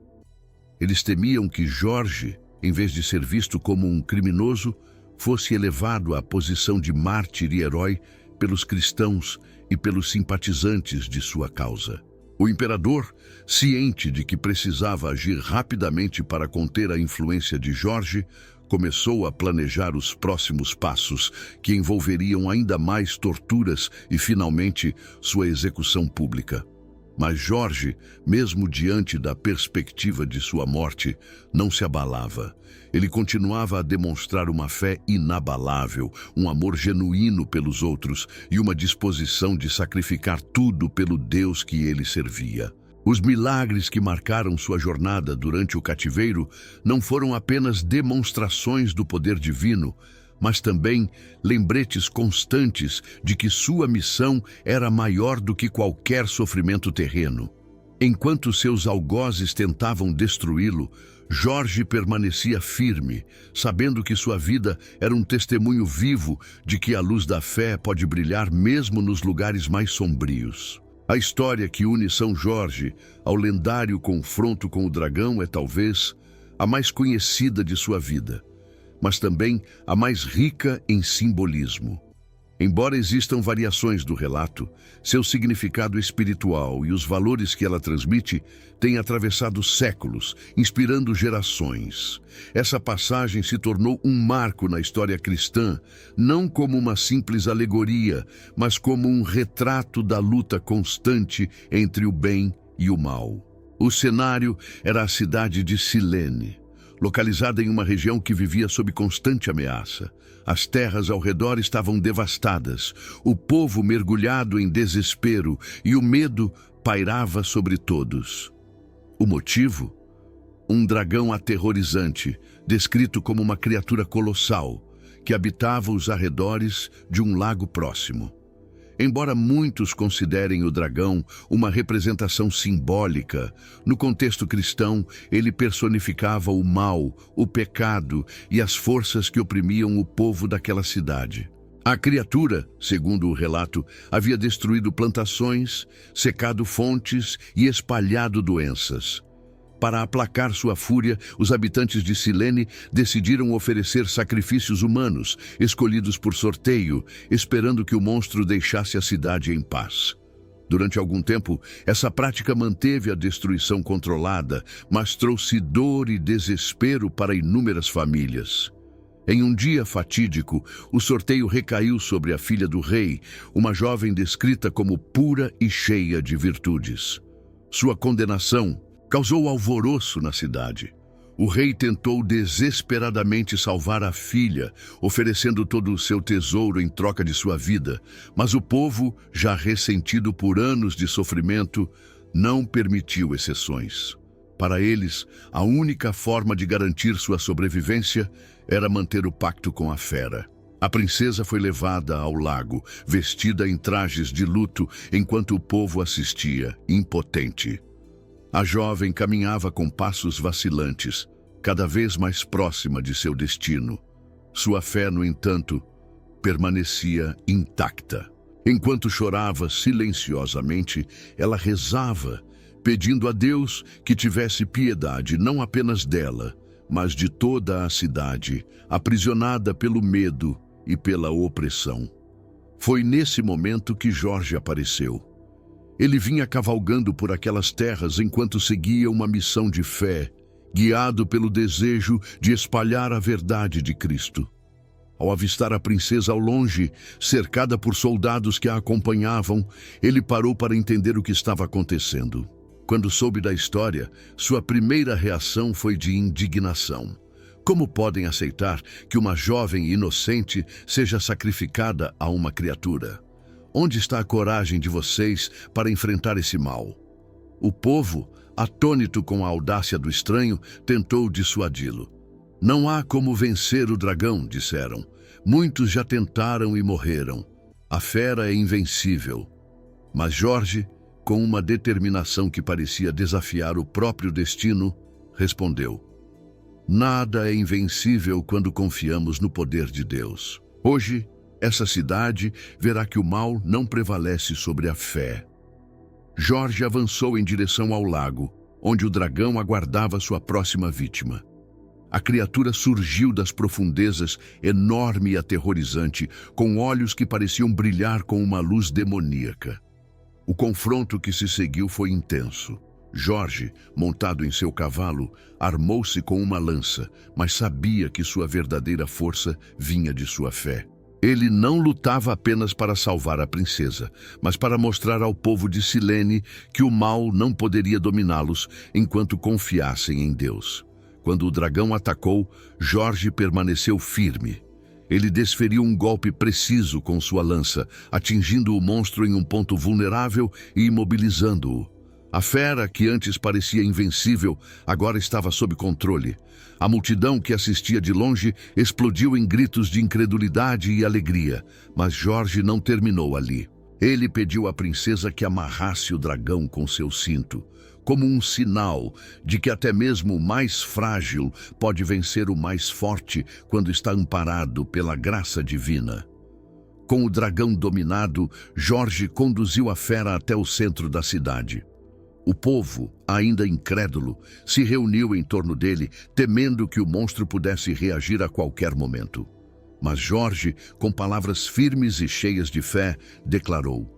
Eles temiam que Jorge, em vez de ser visto como um criminoso, fosse elevado à posição de mártir e herói pelos cristãos e pelos simpatizantes de sua causa. O imperador, ciente de que precisava agir rapidamente para conter a influência de Jorge, começou a planejar os próximos passos, que envolveriam ainda mais torturas e, finalmente, sua execução pública. Mas Jorge, mesmo diante da perspectiva de sua morte, não se abalava. Ele continuava a demonstrar uma fé inabalável, um amor genuíno pelos outros e uma disposição de sacrificar tudo pelo Deus que ele servia. Os milagres que marcaram sua jornada durante o cativeiro não foram apenas demonstrações do poder divino, mas também lembretes constantes de que sua missão era maior do que qualquer sofrimento terreno. Enquanto seus algozes tentavam destruí-lo, Jorge permanecia firme, sabendo que sua vida era um testemunho vivo de que a luz da fé pode brilhar mesmo nos lugares mais sombrios. A história que une São Jorge ao lendário confronto com o dragão é talvez a mais conhecida de sua vida, mas também a mais rica em simbolismo. Embora existam variações do relato, seu significado espiritual e os valores que ela transmite têm atravessado séculos, inspirando gerações. Essa passagem se tornou um marco na história cristã, não como uma simples alegoria, mas como um retrato da luta constante entre o bem e o mal. O cenário era a cidade de Cilene, localizada em uma região que vivia sob constante ameaça. As terras ao redor estavam devastadas, o povo mergulhado em desespero e o medo pairava sobre todos. O motivo? Um dragão aterrorizante, descrito como uma criatura colossal, que habitava os arredores de um lago próximo. Embora muitos considerem o dragão uma representação simbólica, no contexto cristão, ele personificava o mal, o pecado e as forças que oprimiam o povo daquela cidade. A criatura, segundo o relato, havia destruído plantações, secado fontes e espalhado doenças. Para aplacar sua fúria, os habitantes de Cilene decidiram oferecer sacrifícios humanos, escolhidos por sorteio, esperando que o monstro deixasse a cidade em paz. Durante algum tempo, essa prática manteve a destruição controlada, mas trouxe dor e desespero para inúmeras famílias. Em um dia fatídico, o sorteio recaiu sobre a filha do rei, uma jovem descrita como pura e cheia de virtudes. Sua condenação causou alvoroço na cidade. O rei tentou desesperadamente salvar a filha, oferecendo todo o seu tesouro em troca de sua vida, mas o povo, já ressentido por anos de sofrimento, não permitiu exceções. Para eles, a única forma de garantir sua sobrevivência era manter o pacto com a fera. A princesa foi levada ao lago, vestida em trajes de luto, enquanto o povo assistia, impotente. A jovem caminhava com passos vacilantes, cada vez mais próxima de seu destino. Sua fé, no entanto, permanecia intacta. Enquanto chorava silenciosamente, ela rezava, pedindo a Deus que tivesse piedade não apenas dela, mas de toda a cidade, aprisionada pelo medo e pela opressão. Foi nesse momento que Jorge apareceu. Ele vinha cavalgando por aquelas terras enquanto seguia uma missão de fé, guiado pelo desejo de espalhar a verdade de Cristo. Ao avistar a princesa ao longe, cercada por soldados que a acompanhavam, ele parou para entender o que estava acontecendo. Quando soube da história, sua primeira reação foi de indignação. Como podem aceitar que uma jovem inocente seja sacrificada a uma criatura? Onde está a coragem de vocês para enfrentar esse mal? O povo, atônito com a audácia do estranho, tentou dissuadi-lo. Não há como vencer o dragão, disseram. Muitos já tentaram e morreram. A fera é invencível. Mas Jorge, com uma determinação que parecia desafiar o próprio destino, respondeu: Nada é invencível quando confiamos no poder de Deus. Hoje, essa cidade verá que o mal não prevalece sobre a fé. Jorge avançou em direção ao lago, onde o dragão aguardava sua próxima vítima. A criatura surgiu das profundezas, enorme e aterrorizante, com olhos que pareciam brilhar com uma luz demoníaca. O confronto que se seguiu foi intenso. Jorge, montado em seu cavalo, armou-se com uma lança, mas sabia que sua verdadeira força vinha de sua fé. Ele não lutava apenas para salvar a princesa, mas para mostrar ao povo de Silene que o mal não poderia dominá-los enquanto confiassem em Deus. Quando o dragão atacou, Jorge permaneceu firme. Ele desferiu um golpe preciso com sua lança, atingindo o monstro em um ponto vulnerável e imobilizando-o. A fera, que antes parecia invencível, agora estava sob controle. A multidão que assistia de longe explodiu em gritos de incredulidade e alegria, mas Jorge não terminou ali. Ele pediu à princesa que amarrasse o dragão com seu cinto, como um sinal de que até mesmo o mais frágil pode vencer o mais forte quando está amparado pela graça divina. Com o dragão dominado, Jorge conduziu a fera até o centro da cidade. O povo, ainda incrédulo, se reuniu em torno dele, temendo que o monstro pudesse reagir a qualquer momento. Mas Jorge, com palavras firmes e cheias de fé, declarou: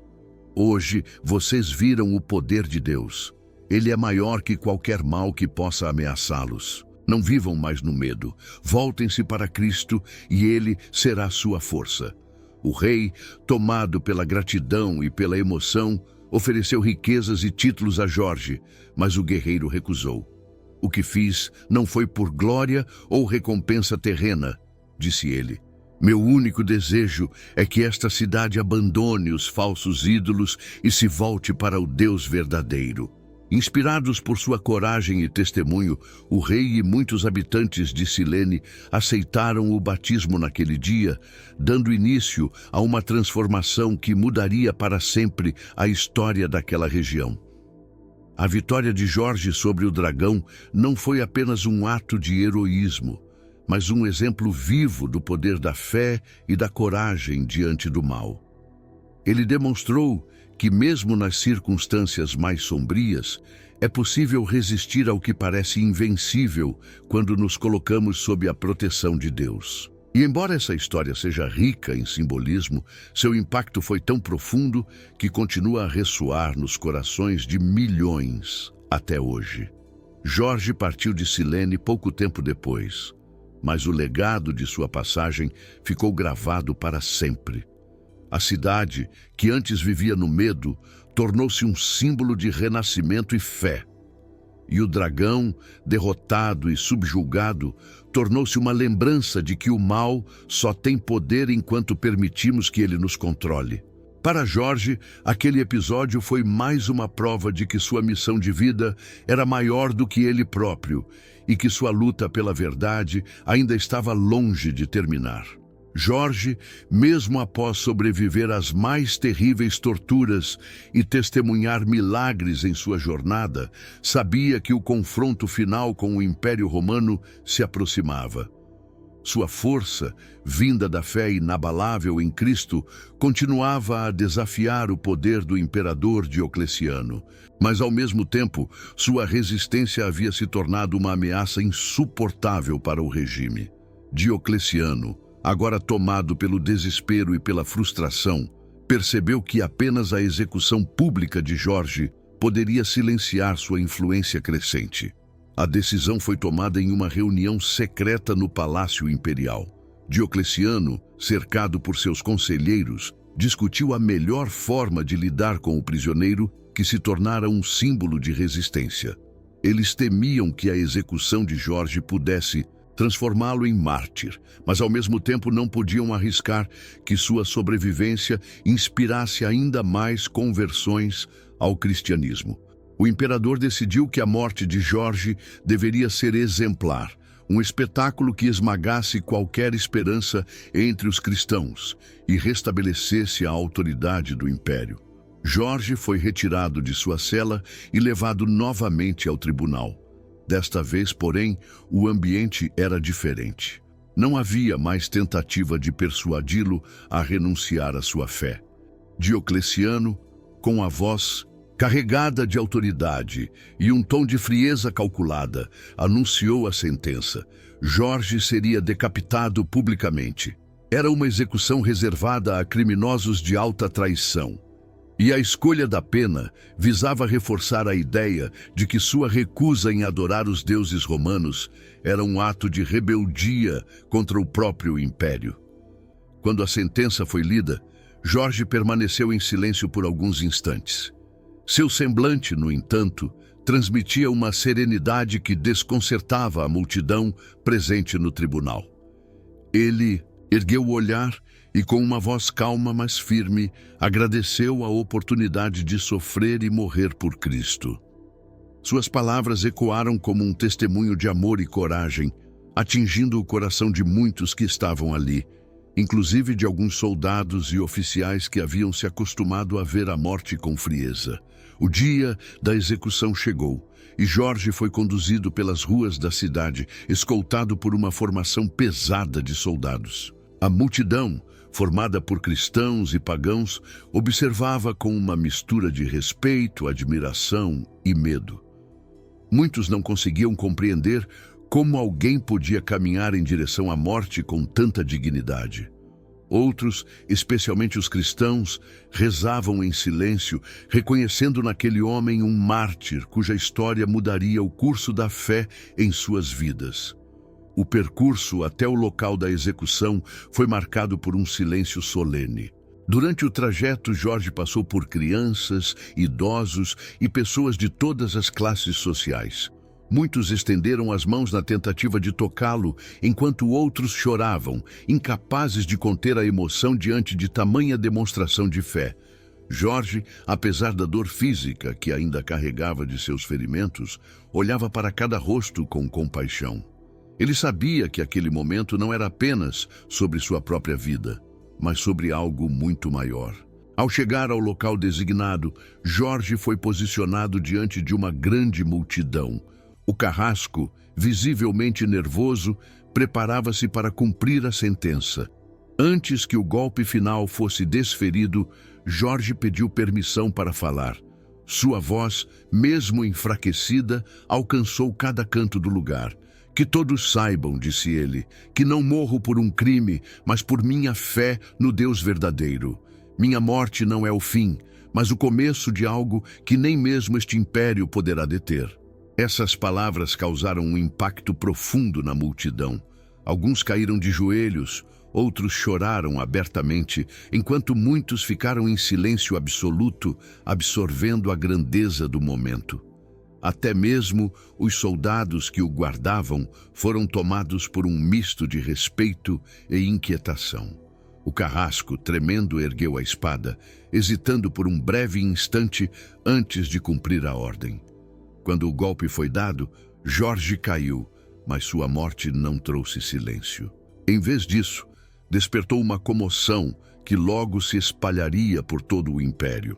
Hoje vocês viram o poder de Deus. Ele é maior que qualquer mal que possa ameaçá-los. Não vivam mais no medo. Voltem-se para Cristo e Ele será sua força. O rei, tomado pela gratidão e pela emoção, ofereceu riquezas e títulos a Jorge, mas o guerreiro recusou. O que fiz não foi por glória ou recompensa terrena, disse ele. Meu único desejo é que esta cidade abandone os falsos ídolos e se volte para o Deus verdadeiro. Inspirados por sua coragem e testemunho, o rei e muitos habitantes de Silene aceitaram o batismo naquele dia, dando início a uma transformação que mudaria para sempre a história daquela região. A vitória de Jorge sobre o dragão não foi apenas um ato de heroísmo, mas um exemplo vivo do poder da fé e da coragem diante do mal. Ele demonstrou que mesmo nas circunstâncias mais sombrias, é possível resistir ao que parece invencível quando nos colocamos sob a proteção de Deus. E embora essa história seja rica em simbolismo, seu impacto foi tão profundo que continua a ressoar nos corações de milhões até hoje. Jorge partiu de Silene pouco tempo depois, mas o legado de sua passagem ficou gravado para sempre. A cidade, que antes vivia no medo, tornou-se um símbolo de renascimento e fé. E o dragão, derrotado e subjugado, tornou-se uma lembrança de que o mal só tem poder enquanto permitimos que ele nos controle. Para Jorge, aquele episódio foi mais uma prova de que sua missão de vida era maior do que ele próprio e que sua luta pela verdade ainda estava longe de terminar. Jorge, mesmo após sobreviver às mais terríveis torturas e testemunhar milagres em sua jornada, sabia que o confronto final com o Império Romano se aproximava. Sua força, vinda da fé inabalável em Cristo, continuava a desafiar o poder do imperador Diocleciano. Mas, ao mesmo tempo, sua resistência havia se tornado uma ameaça insuportável para o regime. Diocleciano, agora tomado pelo desespero e pela frustração, percebeu que apenas a execução pública de Jorge poderia silenciar sua influência crescente. A decisão foi tomada em uma reunião secreta no Palácio Imperial. Diocleciano, cercado por seus conselheiros, discutiu a melhor forma de lidar com o prisioneiro que se tornara um símbolo de resistência. Eles temiam que a execução de Jorge pudesse transformá-lo em mártir, mas ao mesmo tempo não podiam arriscar que sua sobrevivência inspirasse ainda mais conversões ao cristianismo. O imperador decidiu que a morte de Jorge deveria ser exemplar, um espetáculo que esmagasse qualquer esperança entre os cristãos e restabelecesse a autoridade do império. Jorge foi retirado de sua cela e levado novamente ao tribunal. Desta vez, porém, o ambiente era diferente. Não havia mais tentativa de persuadi-lo a renunciar à sua fé. Diocleciano, com a voz carregada de autoridade e um tom de frieza calculada, anunciou a sentença. Jorge seria decapitado publicamente. Era uma execução reservada a criminosos de alta traição. E a escolha da pena visava reforçar a ideia de que sua recusa em adorar os deuses romanos era um ato de rebeldia contra o próprio império. Quando a sentença foi lida, Jorge permaneceu em silêncio por alguns instantes. Seu semblante, no entanto, transmitia uma serenidade que desconcertava a multidão presente no tribunal. Ele ergueu o olhar e, com uma voz calma, mas firme, agradeceu a oportunidade de sofrer e morrer por Cristo. Suas palavras ecoaram como um testemunho de amor e coragem, atingindo o coração de muitos que estavam ali, inclusive de alguns soldados e oficiais que haviam se acostumado a ver a morte com frieza. O dia da execução chegou e Jorge foi conduzido pelas ruas da cidade, escoltado por uma formação pesada de soldados. A multidão, formada por cristãos e pagãos, observava com uma mistura de respeito, admiração e medo. Muitos não conseguiam compreender como alguém podia caminhar em direção à morte com tanta dignidade. Outros, especialmente os cristãos, rezavam em silêncio, reconhecendo naquele homem um mártir cuja história mudaria o curso da fé em suas vidas. O percurso até o local da execução foi marcado por um silêncio solene. Durante o trajeto, Jorge passou por crianças, idosos e pessoas de todas as classes sociais. Muitos estenderam as mãos na tentativa de tocá-lo, enquanto outros choravam, incapazes de conter a emoção diante de tamanha demonstração de fé. Jorge, apesar da dor física que ainda carregava de seus ferimentos, olhava para cada rosto com compaixão. Ele sabia que aquele momento não era apenas sobre sua própria vida, mas sobre algo muito maior. Ao chegar ao local designado, Jorge foi posicionado diante de uma grande multidão. O carrasco, visivelmente nervoso, preparava-se para cumprir a sentença. Antes que o golpe final fosse desferido, Jorge pediu permissão para falar. Sua voz, mesmo enfraquecida, alcançou cada canto do lugar. Que todos saibam, disse ele, que não morro por um crime, mas por minha fé no Deus verdadeiro. Minha morte não é o fim, mas o começo de algo que nem mesmo este império poderá deter. Essas palavras causaram um impacto profundo na multidão. Alguns caíram de joelhos, outros choraram abertamente, enquanto muitos ficaram em silêncio absoluto, absorvendo a grandeza do momento. Até mesmo os soldados que o guardavam foram tomados por um misto de respeito e inquietação. O carrasco, tremendo, ergueu a espada, hesitando por um breve instante antes de cumprir a ordem. Quando o golpe foi dado, Jorge caiu, mas sua morte não trouxe silêncio. Em vez disso, despertou uma comoção que logo se espalharia por todo o império.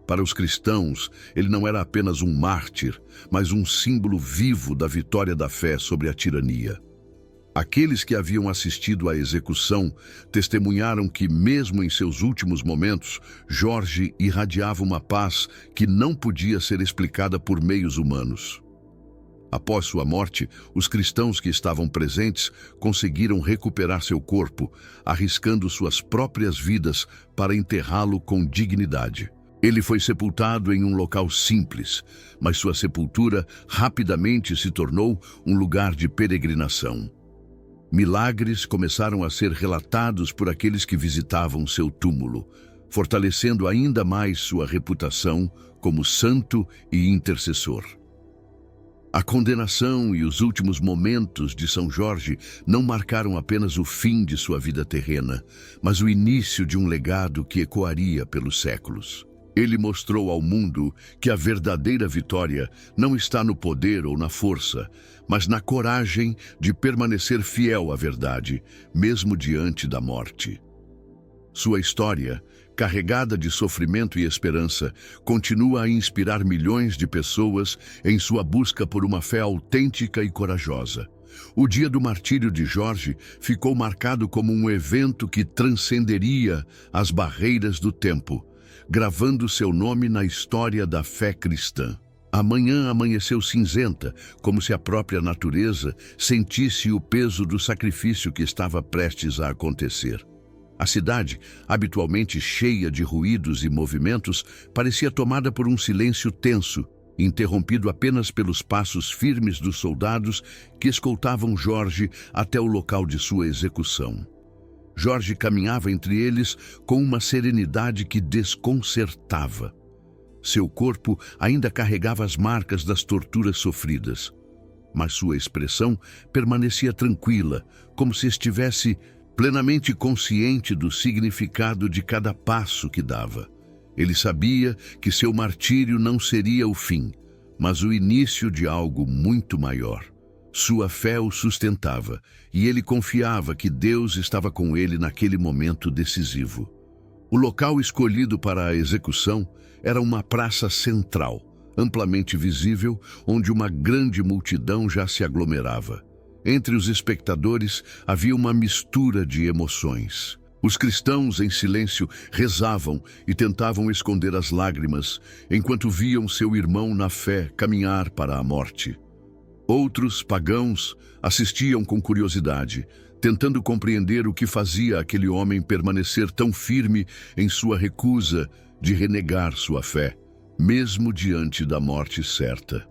Para os cristãos, ele não era apenas um mártir, mas um símbolo vivo da vitória da fé sobre a tirania. Aqueles que haviam assistido à execução testemunharam que, mesmo em seus últimos momentos, Jorge irradiava uma paz que não podia ser explicada por meios humanos. Após sua morte, os cristãos que estavam presentes conseguiram recuperar seu corpo, arriscando suas próprias vidas para enterrá-lo com dignidade. Ele foi sepultado em um local simples, mas sua sepultura rapidamente se tornou um lugar de peregrinação. Milagres começaram a ser relatados por aqueles que visitavam seu túmulo, fortalecendo ainda mais sua reputação como santo e intercessor. A condenação e os últimos momentos de São Jorge não marcaram apenas o fim de sua vida terrena, mas o início de um legado que ecoaria pelos séculos. Ele mostrou ao mundo que a verdadeira vitória não está no poder ou na força, mas na coragem de permanecer fiel à verdade, mesmo diante da morte. Sua história, carregada de sofrimento e esperança, continua a inspirar milhões de pessoas em sua busca por uma fé autêntica e corajosa. O dia do martírio de Jorge ficou marcado como um evento que transcenderia as barreiras do tempo, gravando seu nome na história da fé cristã. A manhã amanheceu cinzenta, como se a própria natureza sentisse o peso do sacrifício que estava prestes a acontecer. A cidade, habitualmente cheia de ruídos e movimentos, parecia tomada por um silêncio tenso, interrompido apenas pelos passos firmes dos soldados que escoltavam Jorge até o local de sua execução. Jorge caminhava entre eles com uma serenidade que desconcertava. Seu corpo ainda carregava as marcas das torturas sofridas, mas sua expressão permanecia tranquila, como se estivesse plenamente consciente do significado de cada passo que dava. Ele sabia que seu martírio não seria o fim, mas o início de algo muito maior. Sua fé o sustentava, e ele confiava que Deus estava com ele naquele momento decisivo. O local escolhido para a execução era uma praça central, amplamente visível, onde uma grande multidão já se aglomerava. Entre os espectadores havia uma mistura de emoções. Os cristãos, em silêncio, rezavam e tentavam esconder as lágrimas, enquanto viam seu irmão na fé caminhar para a morte. Outros, pagãos, assistiam com curiosidade, tentando compreender o que fazia aquele homem permanecer tão firme em sua recusa de renegar sua fé, mesmo diante da morte certa.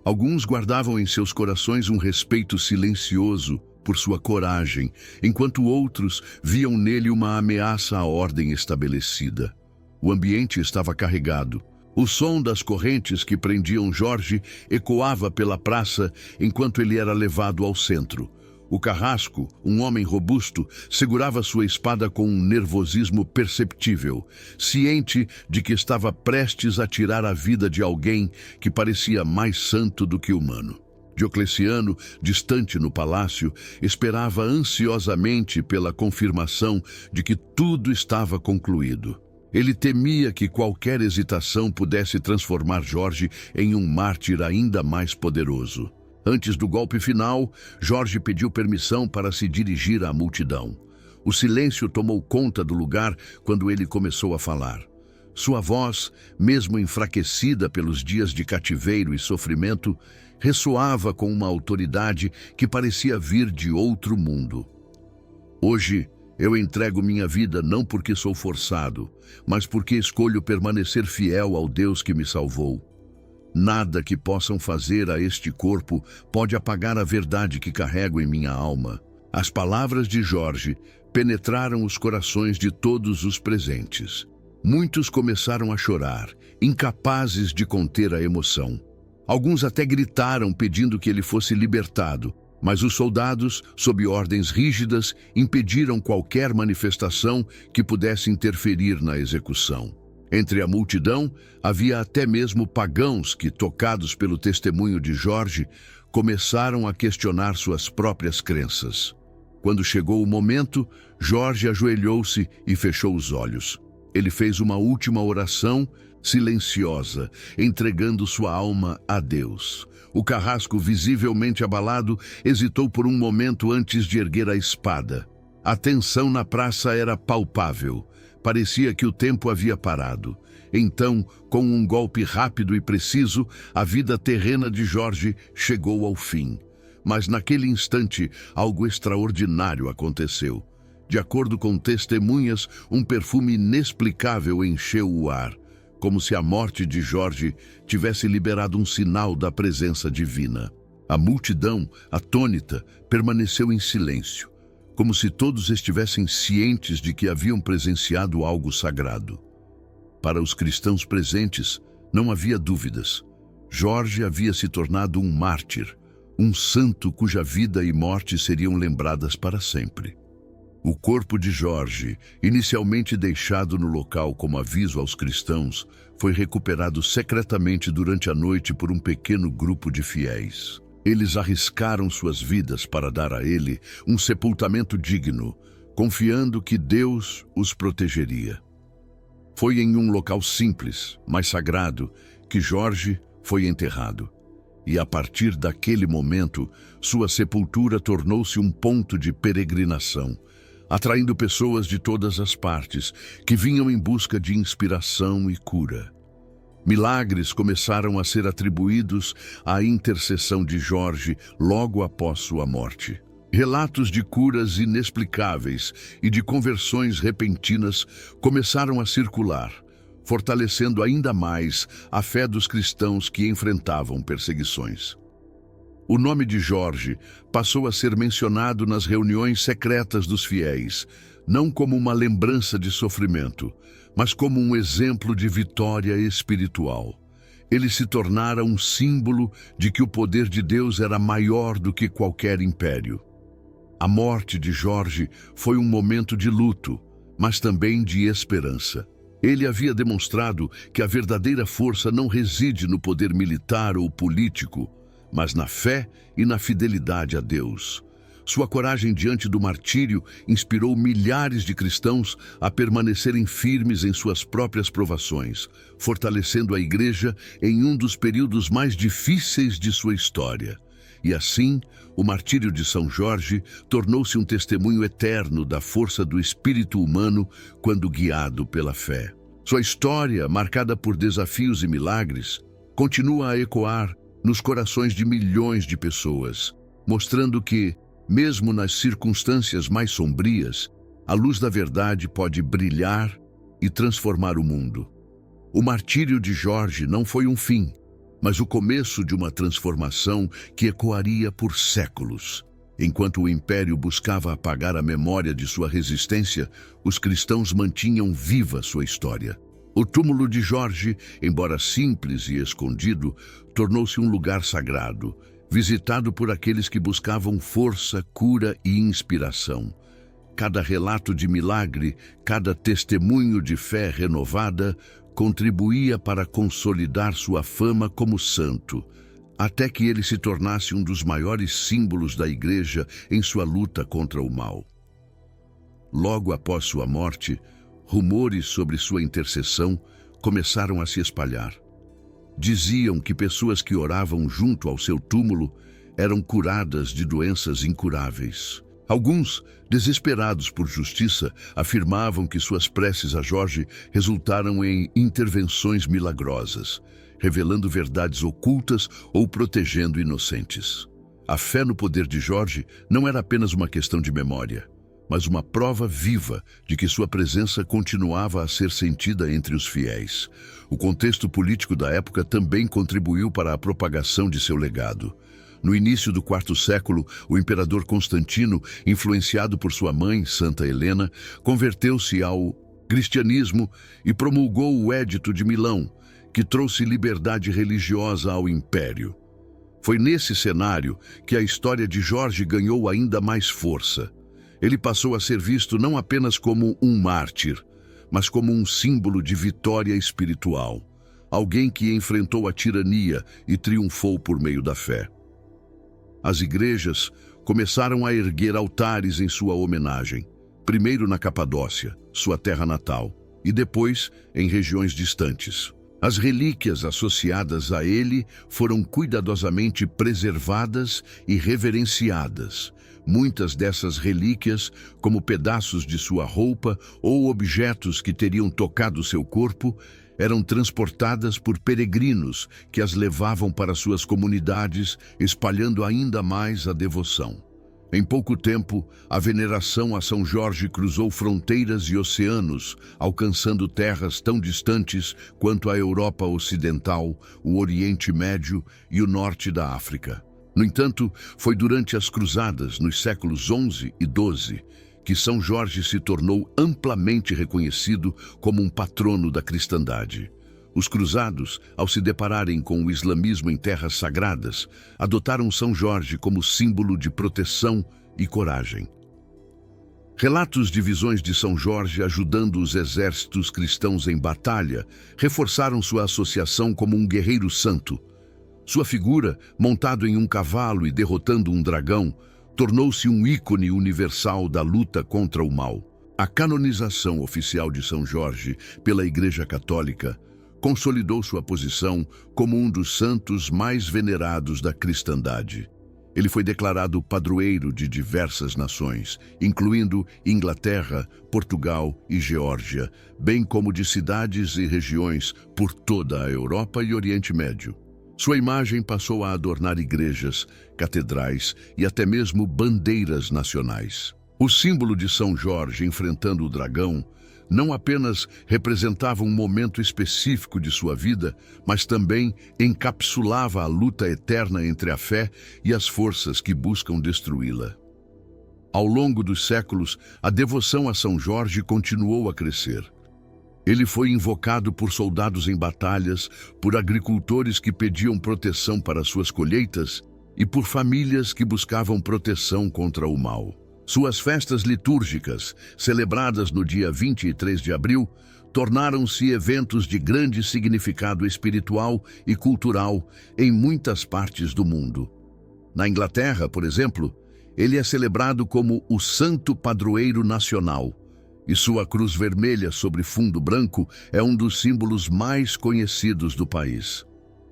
Alguns guardavam em seus corações um respeito silencioso por sua coragem, enquanto outros viam nele uma ameaça à ordem estabelecida. O ambiente estava carregado. O som das correntes que prendiam Jorge ecoava pela praça enquanto ele era levado ao centro. O carrasco, um homem robusto, segurava sua espada com um nervosismo perceptível, ciente de que estava prestes a tirar a vida de alguém que parecia mais santo do que humano. Diocleciano, distante no palácio, esperava ansiosamente pela confirmação de que tudo estava concluído. Ele temia que qualquer hesitação pudesse transformar Jorge em um mártir ainda mais poderoso. Antes do golpe final, Jorge pediu permissão para se dirigir à multidão. O silêncio tomou conta do lugar quando ele começou a falar. Sua voz, mesmo enfraquecida pelos dias de cativeiro e sofrimento, ressoava com uma autoridade que parecia vir de outro mundo. Hoje, eu entrego minha vida não porque sou forçado, mas porque escolho permanecer fiel ao Deus que me salvou. Nada que possam fazer a este corpo pode apagar a verdade que carrego em minha alma. As palavras de Jorge penetraram os corações de todos os presentes. Muitos começaram a chorar, incapazes de conter a emoção. Alguns até gritaram pedindo que ele fosse libertado, Mas os soldados, sob ordens rígidas, impediram qualquer manifestação que pudesse interferir na execução. Entre a multidão, havia até mesmo pagãos que, tocados pelo testemunho de Jorge, começaram a questionar suas próprias crenças. Quando chegou o momento, Jorge ajoelhou-se e fechou os olhos. Ele fez uma última oração silenciosa, entregando sua alma a Deus. O carrasco, visivelmente abalado, hesitou por um momento antes de erguer a espada. A tensão na praça era palpável. Parecia que o tempo havia parado. Então, com um golpe rápido e preciso, a vida terrena de Jorge chegou ao fim. Mas naquele instante, algo extraordinário aconteceu. De acordo com testemunhas, um perfume inexplicável encheu o ar, como se a morte de Jorge tivesse liberado um sinal da presença divina. A multidão, atônita, permaneceu em silêncio, como se todos estivessem cientes de que haviam presenciado algo sagrado. Para os cristãos presentes, não havia dúvidas. Jorge havia se tornado um mártir, um santo cuja vida e morte seriam lembradas para sempre. O corpo de Jorge, inicialmente deixado no local como aviso aos cristãos, foi recuperado secretamente durante a noite por um pequeno grupo de fiéis. Eles arriscaram suas vidas para dar a ele um sepultamento digno, confiando que Deus os protegeria. Foi em um local simples, mas sagrado, que Jorge foi enterrado. E a partir daquele momento, sua sepultura tornou-se um ponto de peregrinação, atraindo pessoas de todas as partes que vinham em busca de inspiração e cura. Milagres começaram a ser atribuídos à intercessão de Jorge logo após sua morte. Relatos de curas inexplicáveis e de conversões repentinas começaram a circular, fortalecendo ainda mais a fé dos cristãos que enfrentavam perseguições. O nome de Jorge passou a ser mencionado nas reuniões secretas dos fiéis, não como uma lembrança de sofrimento, mas como um exemplo de vitória espiritual. Ele se tornara um símbolo de que o poder de Deus era maior do que qualquer império. A morte de Jorge foi um momento de luto, mas também de esperança. Ele havia demonstrado que a verdadeira força não reside no poder militar ou político, mas na fé e na fidelidade a Deus. Sua coragem diante do martírio inspirou milhares de cristãos a permanecerem firmes em suas próprias provações, fortalecendo a Igreja em um dos períodos mais difíceis de sua história. E assim, o martírio de São Jorge tornou-se um testemunho eterno da força do espírito humano quando guiado pela fé. Sua história, marcada por desafios e milagres, continua a ecoar nos corações de milhões de pessoas, mostrando que, mesmo nas circunstâncias mais sombrias, a luz da verdade pode brilhar e transformar o mundo. O martírio de Jorge não foi um fim, mas o começo de uma transformação que ecoaria por séculos. Enquanto o Império buscava apagar a memória de sua resistência, os cristãos mantinham viva sua história. O túmulo de Jorge, embora simples e escondido, tornou-se um lugar sagrado, visitado por aqueles que buscavam força, cura e inspiração. Cada relato de milagre, cada testemunho de fé renovada, contribuía para consolidar sua fama como santo, até que ele se tornasse um dos maiores símbolos da Igreja em sua luta contra o mal. Logo após sua morte, rumores sobre sua intercessão começaram a se espalhar. Diziam que pessoas que oravam junto ao seu túmulo eram curadas de doenças incuráveis. Alguns, desesperados por justiça, afirmavam que suas preces a Jorge resultaram em intervenções milagrosas, revelando verdades ocultas ou protegendo inocentes. A fé no poder de Jorge não era apenas uma questão de memória, mas uma prova viva de que sua presença continuava a ser sentida entre os fiéis. O contexto político da época também contribuiu para a propagação de seu legado. No início do IV século, o imperador Constantino, influenciado por sua mãe, Santa Helena, converteu-se ao cristianismo e promulgou o Édito de Milão, que trouxe liberdade religiosa ao império. Foi nesse cenário que a história de Jorge ganhou ainda mais força. Ele passou a ser visto não apenas como um mártir, mas como um símbolo de vitória espiritual. Alguém que enfrentou a tirania e triunfou por meio da fé. As igrejas começaram a erguer altares em sua homenagem, primeiro na Capadócia, sua terra natal, e depois em regiões distantes. As relíquias associadas a ele foram cuidadosamente preservadas e reverenciadas. Muitas dessas relíquias, como pedaços de sua roupa ou objetos que teriam tocado seu corpo, eram transportadas por peregrinos que as levavam para suas comunidades, espalhando ainda mais a devoção. Em pouco tempo, a veneração a São Jorge cruzou fronteiras e oceanos, alcançando terras tão distantes quanto a Europa Ocidental, o Oriente Médio e o norte da África. No entanto, foi durante as cruzadas, nos séculos XI e XII, que São Jorge se tornou amplamente reconhecido como um patrono da cristandade. Os cruzados, ao se depararem com o islamismo em terras sagradas, adotaram São Jorge como símbolo de proteção e coragem. Relatos de visões de São Jorge ajudando os exércitos cristãos em batalha reforçaram sua associação como um guerreiro santo. Sua figura, montado em um cavalo e derrotando um dragão, tornou-se um ícone universal da luta contra o mal. A canonização oficial de São Jorge pela Igreja Católica consolidou sua posição como um dos santos mais venerados da cristandade. Ele foi declarado padroeiro de diversas nações, incluindo Inglaterra, Portugal e Geórgia, bem como de cidades e regiões por toda a Europa e Oriente Médio. Sua imagem passou a adornar igrejas, catedrais e até mesmo bandeiras nacionais. O símbolo de São Jorge enfrentando o dragão não apenas representava um momento específico de sua vida, mas também encapsulava a luta eterna entre a fé e as forças que buscam destruí-la. Ao longo dos séculos, a devoção a São Jorge continuou a crescer. Ele foi invocado por soldados em batalhas, por agricultores que pediam proteção para suas colheitas e por famílias que buscavam proteção contra o mal. Suas festas litúrgicas, celebradas no dia 23 de abril, tornaram-se eventos de grande significado espiritual e cultural em muitas partes do mundo. Na Inglaterra, por exemplo, ele é celebrado como o Santo Padroeiro Nacional, e sua cruz vermelha sobre fundo branco é um dos símbolos mais conhecidos do país.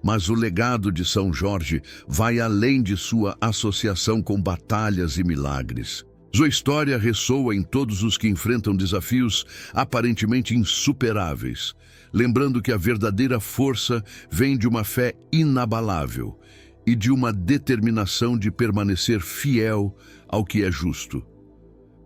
Mas o legado de São Jorge vai além de sua associação com batalhas e milagres. Sua história ressoa em todos os que enfrentam desafios aparentemente insuperáveis, lembrando que a verdadeira força vem de uma fé inabalável e de uma determinação de permanecer fiel ao que é justo.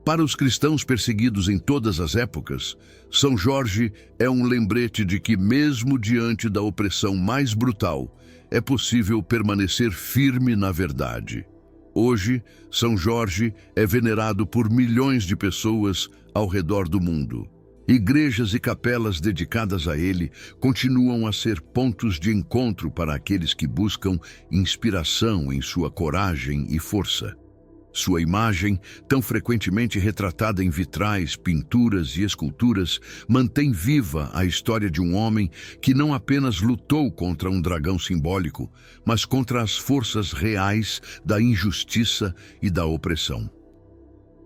Para os cristãos perseguidos em todas as épocas, São Jorge é um lembrete de que, mesmo diante da opressão mais brutal, é possível permanecer firme na verdade. Hoje, São Jorge é venerado por milhões de pessoas ao redor do mundo. Igrejas e capelas dedicadas a ele continuam a ser pontos de encontro para aqueles que buscam inspiração em sua coragem e força. Sua imagem, tão frequentemente retratada em vitrais, pinturas e esculturas, mantém viva a história de um homem que não apenas lutou contra um dragão simbólico, mas contra as forças reais da injustiça e da opressão.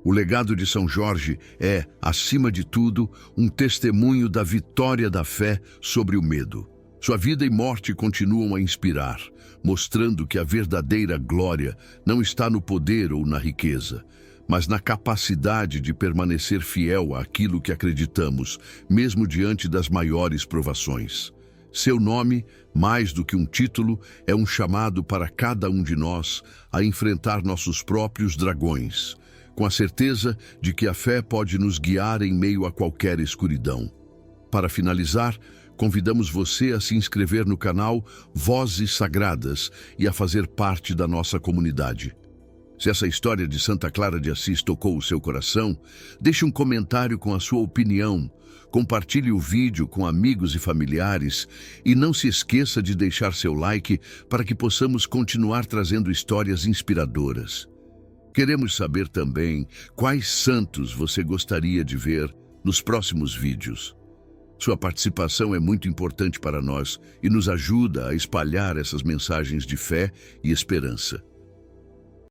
O legado de São Jorge é, acima de tudo, um testemunho da vitória da fé sobre o medo. Sua vida e morte continuam a inspirar, mostrando que a verdadeira glória não está no poder ou na riqueza, mas na capacidade de permanecer fiel àquilo que acreditamos, mesmo diante das maiores provações. Seu nome, mais do que um título, é um chamado para cada um de nós a enfrentar nossos próprios dragões, com a certeza de que a fé pode nos guiar em meio a qualquer escuridão. Para finalizar, convidamos você a se inscrever no canal Vozes Sagradas e a fazer parte da nossa comunidade. Se essa história de Santa Clara de Assis tocou o seu coração, deixe um comentário com a sua opinião, compartilhe o vídeo com amigos e familiares e não se esqueça de deixar seu like para que possamos continuar trazendo histórias inspiradoras. Queremos saber também quais santos você gostaria de ver nos próximos vídeos. Sua participação é muito importante para nós e nos ajuda a espalhar essas mensagens de fé e esperança.